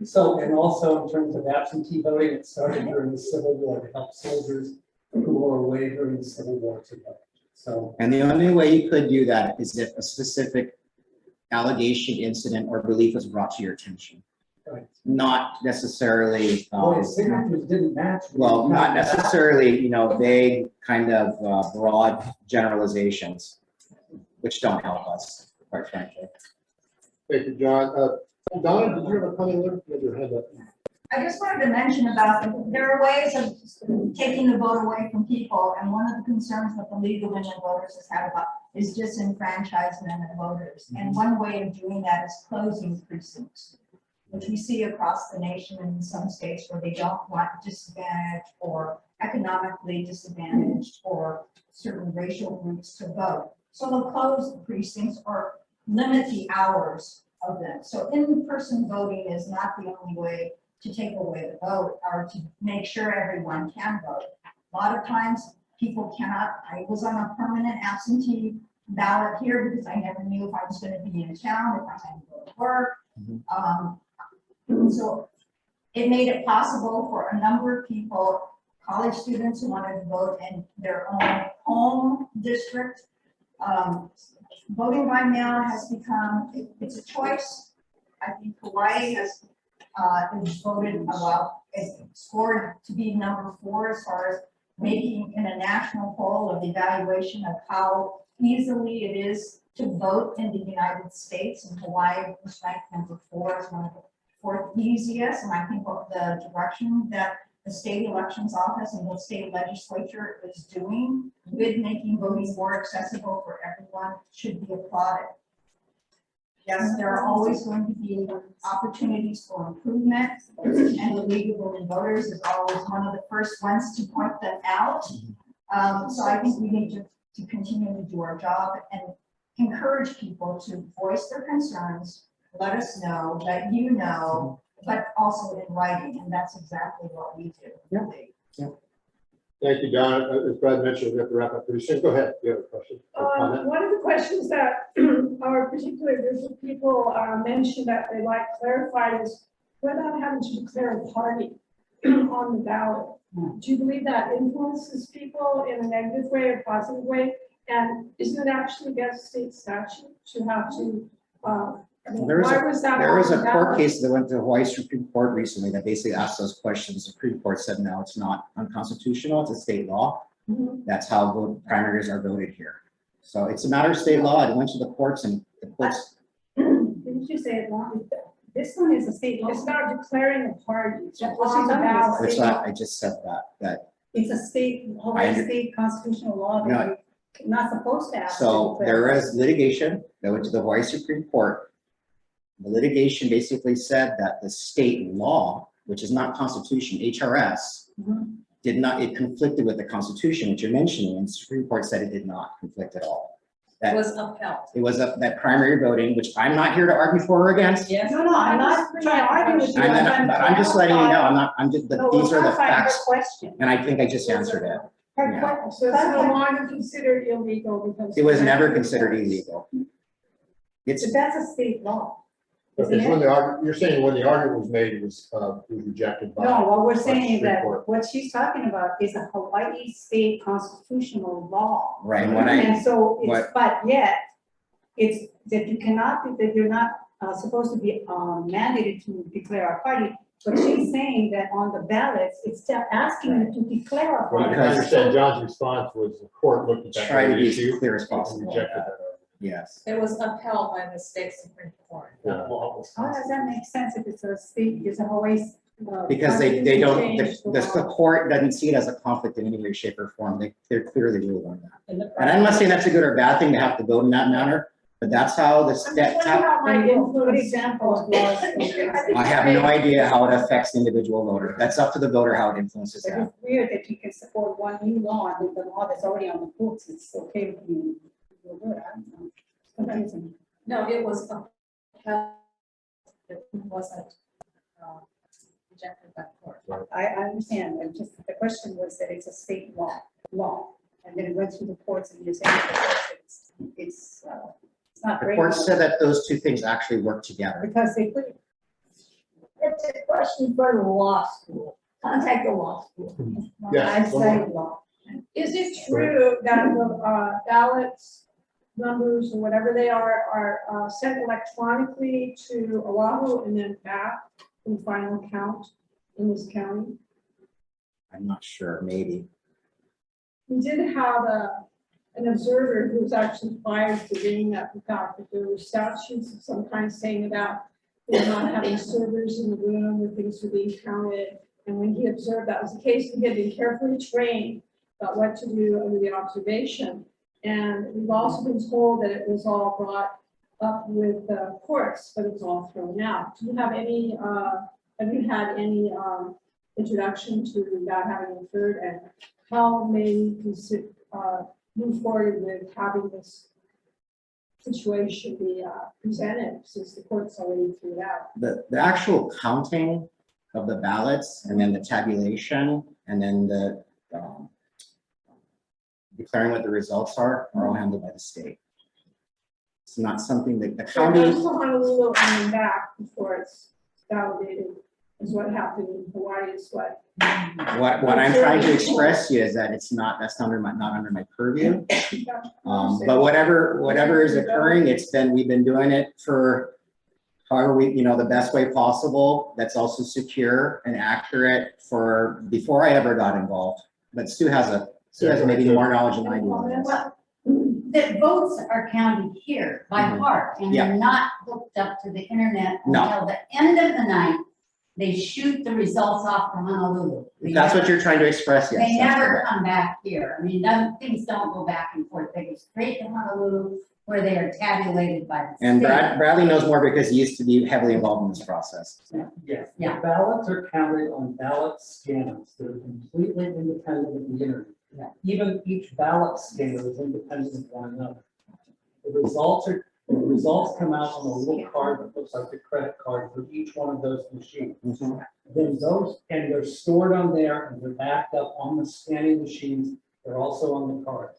S6: So, and also in terms of absentee voting, it started during the Civil War to help soldiers who were away during the Civil War to vote. So,
S1: And the only way you could do that is if a specific allegation, incident, or belief was brought to your attention.
S6: right.
S1: Not necessarily,
S6: Boy, his signatures didn't match.
S1: well, not necessarily, vague kind of broad generalizations. which don't help us, quite frankly.
S3: Thank you, John. Donna, did you have a comment? You had your hand up.
S5: I just wanted to mention about, there are ways of taking the vote away from people, and one of the concerns that the League of Women Voters has had about is disenfranchisement of voters. And one way of doing that is closing precincts, which we see across the nation in some states where they don't want disadvantaged or economically disadvantaged or certain racial groups to vote. So they'll close the precincts or limit the hours of them. So in-person voting is not the only way to take away the vote or to make sure everyone can vote. A lot of times people cannot. I was on a permanent absentee ballot here because I never knew if I was going to be in town, if I had to go to work. So it made it possible for a number of people, college students who wanted to vote in their own home district. Voting by mail has become, it's a choice. I think Hawaii has is voted, well, is scored to be number 4 as far as making in a national poll of the evaluation of how easily it is to vote in the United States. And Hawaii was ranked number 4 as one of the 4th easiest. And I think the direction that the state elections office and the state legislature is doing with making voting more accessible for everyone should be applauded. Yes, there are always going to be opportunities for improvement, and the League of Women Voters is always one of the first ones to point them out. So I think we need to continue to do our job and encourage people to voice their concerns, let us know, let you know, but also in writing, and that's exactly what we do.
S1: Yeah.
S3: Thank you, Don. As Brad mentioned, we have to wrap up pretty soon. Go ahead. You have a question? or comment?
S16: One of the questions that our particular group of people mentioned that they like clarified is without having to declare a party on the ballot. Do you believe that influences people in a negative way or positive way? And isn't it actually against state statute to have to?
S1: There was a court case that went to Hawaii Supreme Court recently that basically asked those questions. The Supreme Court said, no, it's not unconstitutional. It's a state law. That's how primaries are voted here. So it's a matter of state law. It went to the courts and the courts.
S14: Didn't you say it wrong? This one is a state law.
S16: It's not declaring a party. It's
S14: on the ballot.
S1: It's not, I just said that.
S14: It's a state, Hawaii state constitutional law that you're not supposed to ask.
S1: So there is litigation that went to the Hawaii Supreme Court. The litigation basically said that the state law, which is not constitution, HRS, did not, it conflicted with the Constitution, which you're mentioning, and the Supreme Court said it did not conflict at all.
S7: It was upheld.
S1: It was that primary voting, which I'm not here to argue for or against.
S7: Yes.
S14: No, I'm not trying to argue with you.
S1: But I'm just letting you know, these are the facts,
S14: Question.
S1: and I think I just answered it. Yeah.
S16: So it's no longer considered illegal because.
S1: It was never considered illegal.
S14: But that's a state law.
S3: Okay, so when you're saying when the argument was made, it was rejected by.
S14: No, what we're saying is
S3: Supreme
S14: that
S3: Court.
S14: what she's talking about is a Hawaii state constitutional law.
S1: Right.
S14: And so it's, but yet, it's that you cannot, that you're not supposed to be mandated to declare a party. But she's saying that on the ballots, it's still asking you to declare a
S3: Well,
S14: party.
S3: I understand John's response was the court looked at that
S1: Try to be as
S3: issue
S1: clear as
S3: and
S1: possible.
S3: rejected that.
S1: Yes.
S7: It was upheld by the state Supreme Court.
S14: How does that make sense if it's a state, it's a Hawaii?
S1: Because they don't,
S14: change the
S1: the
S14: law?
S1: court doesn't see it as a conflict in any way, shape or form. They're clearly ruled on that.
S15: And
S1: I'm not saying that's a good or bad thing to have to vote in that manner, but that's how the, that's how,
S14: Good example of laws.
S1: I have no idea how it affects the individual voter. That's up to the voter how it influences
S14: But
S1: them.
S14: it's weird that you can support one new law and the law that's already on the books, it's okay with you. I don't know. Confusing.
S7: No, it was upheld. It wasn't rejected by the court.
S14: I understand, and just, the question was that it's a state law, and then it went through the courts and you're saying that it's not
S1: The
S14: great.
S1: court said that those two things actually work together.
S14: Because they put,
S2: That's a question for the law school. Contact the law school.
S14: I say law.
S16: Is it true that the ballots, numbers, or whatever they are sent electronically to Oahu and then back in final count in this county?
S1: I'm not sure, maybe.
S16: We did have an observer who was actually fired for bringing up the fact that there were statutes of some kind saying about not having servers in the room where things were being counted. And when he observed that was the case, he had been carefully trained about what to do under the observation. And we've also been told that it was all brought up with courts, but it's all thrown out. Do you have any, have you had any introduction to that having occurred, and how may we consider, move forward with having this situation be presented, since the court's already threw it out?
S1: The actual counting of the ballots, and then the tabulation, and then the declaring what the results are all handled by the state. It's not something that the
S16: So it
S1: county.
S16: goes to Honolulu and then back before it's validated, is what happened in Hawaii, is what.
S1: What I'm trying to express to you is that it's not, that's not under my purview. But whatever is occurring, we've been doing it for however the best way possible. That's also secure and accurate before I ever got involved. But Stu has maybe more knowledge than I do on this.
S10: Well, the votes are counted here by heart, and
S1: Yeah.
S10: they're not hooked up to the internet
S1: No.
S10: until the end of the night. They shoot the results off to Honolulu.
S1: That's what you're trying to express, yes.
S10: They
S1: that's
S10: never
S1: correct.
S10: come back here. I mean, things don't go back and forth. They go straight to Honolulu, where they are tabulated by the
S1: And
S10: state.
S1: Bradley knows more because he used to be heavily involved in this process.
S6: Yes, the
S10: Yeah.
S6: ballots are counted on ballot scanners. They're completely independent of the internet.
S10: Yeah.
S6: Even each ballot scanner is independent of one another. The results come out on a little card that looks like a credit card for each one of those machines. Then they're stored on there, and they're backed up on the scanning machines. They're also on the card.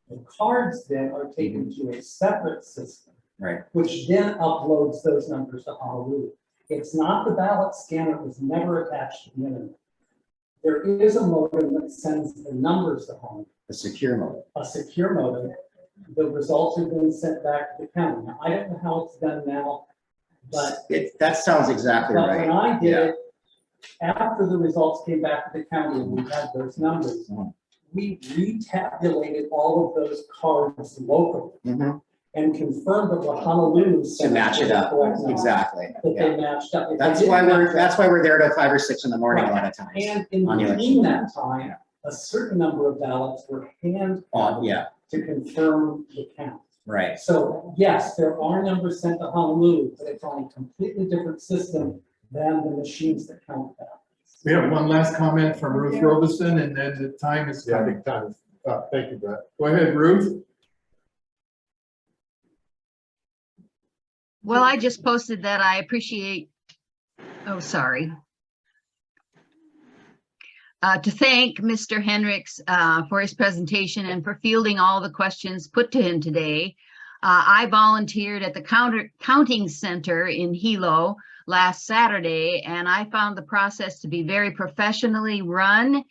S6: The cards then are taken to a separate system,
S1: Right.
S6: which then uploads those numbers to Honolulu. It's not the ballot scanner, it was never attached to the internet. There is a modem that sends the numbers to home,
S1: The secure mode.
S6: a secure modem. The results are then sent back to the county. Now, I don't know how it's done now, but
S1: That sounds exactly
S6: but
S1: right.
S6: when I did
S1: Yeah.
S6: it, after the results came back to the county and we had those numbers,
S1: Mhm.
S6: we retabulated all of those cards locally
S1: Mhm.
S6: and confirmed that what Honolulu
S1: To
S6: sent.
S1: match it
S6: was
S1: up,
S6: correct number,
S1: exactly.
S6: That
S1: Yeah.
S6: they matched up. If they
S1: That's
S6: didn't
S1: why
S6: match up-
S1: we're there till 5 or 6 in the morning a lot of times.
S6: And in
S1: on election
S6: between
S1: day.
S6: that time, a certain number of ballots were hand
S1: Yeah,
S6: to confirm the count.
S1: right.
S6: So yes, there are numbers sent to Honolulu, but it's on a completely different system than the machines that count ballots.
S4: We have one last comment from Ruth Robison, and then the time is
S3: Yeah, I
S4: coming.
S3: think time is up. Thank you, Brett.
S4: Go ahead, Ruth.
S17: Well, I just posted that I appreciate, to thank Mr. Henricks for his presentation and for fielding all the questions put to him today. I volunteered at the counting center in Hilo last Saturday, and I found the process to be very professionally run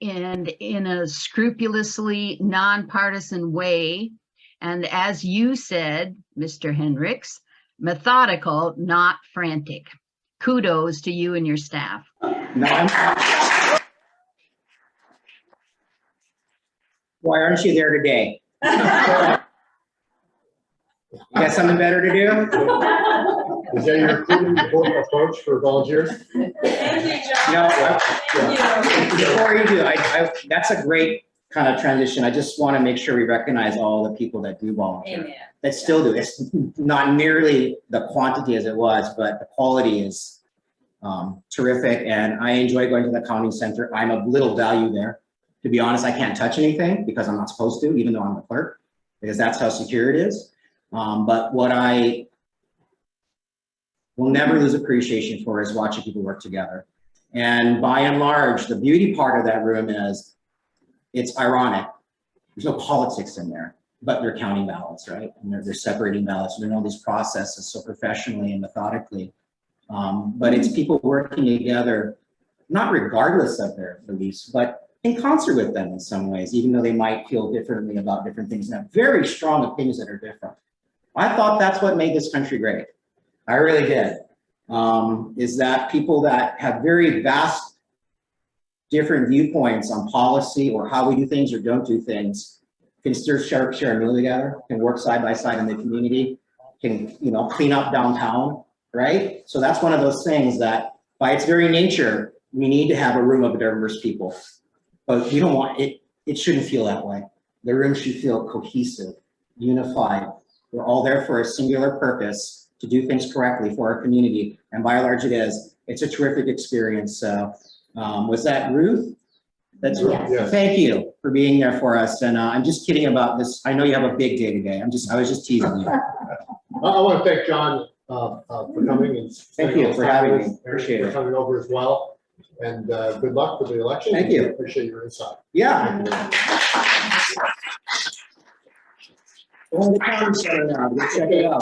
S17: and in a scrupulously nonpartisan way. And as you said, Mr. Henricks, methodical, not frantic. Kudos to you and your staff.
S1: Why aren't you there today? You got something better to do?
S3: Is that your recruitment approach for volunteers?
S7: Thank you, John.
S1: No, before you do, that's a great kind of transition. I just want to make sure we recognize all the people that do volunteer.
S7: Amen.
S1: That still do. It's not nearly the quantity as it was, but the quality is terrific. And I enjoy going to the counting center. I'm of little value there. To be honest, I can't touch anything because I'm not supposed to, even though I'm the clerk, because that's how secure it is. But what I will never lose appreciation for is watching people work together. And by and large, the beauty part of that room is it's ironic. There's no politics in there, but they're counting ballots, right? And they're separating ballots. They're doing all these processes so professionally and methodically. But it's people working together, not regardless of their beliefs, but in concert with them in some ways, even though they might feel differently about different things and have very strong opinions that are different. I thought that's what made this country great. I really did. Is that people that have very vast different viewpoints on policy or how we do things or don't do things can still share a meal together, can work side by side in the community, can, you know, clean up downtown, right? So that's one of those things that by its very nature, we need to have a room of diverse people. But we don't want it, it shouldn't feel that way. The room should feel cohesive, unified. We're all there for a singular purpose to do things correctly for our community. And by and large it is. It's a terrific experience. So was that Ruth? That's right.
S3: Yes.
S1: Thank you for being there for us. And I'm just kidding about this. I know you have a big day today. I was just teasing you.
S3: I want to thank Jon for coming and.
S1: Thank you for having me. Appreciate
S3: For
S1: it.
S3: coming over as well. And good luck for the election.
S1: Thank you.
S3: Appreciate your insight.
S1: Yeah. Go to the county center now. Go check it out.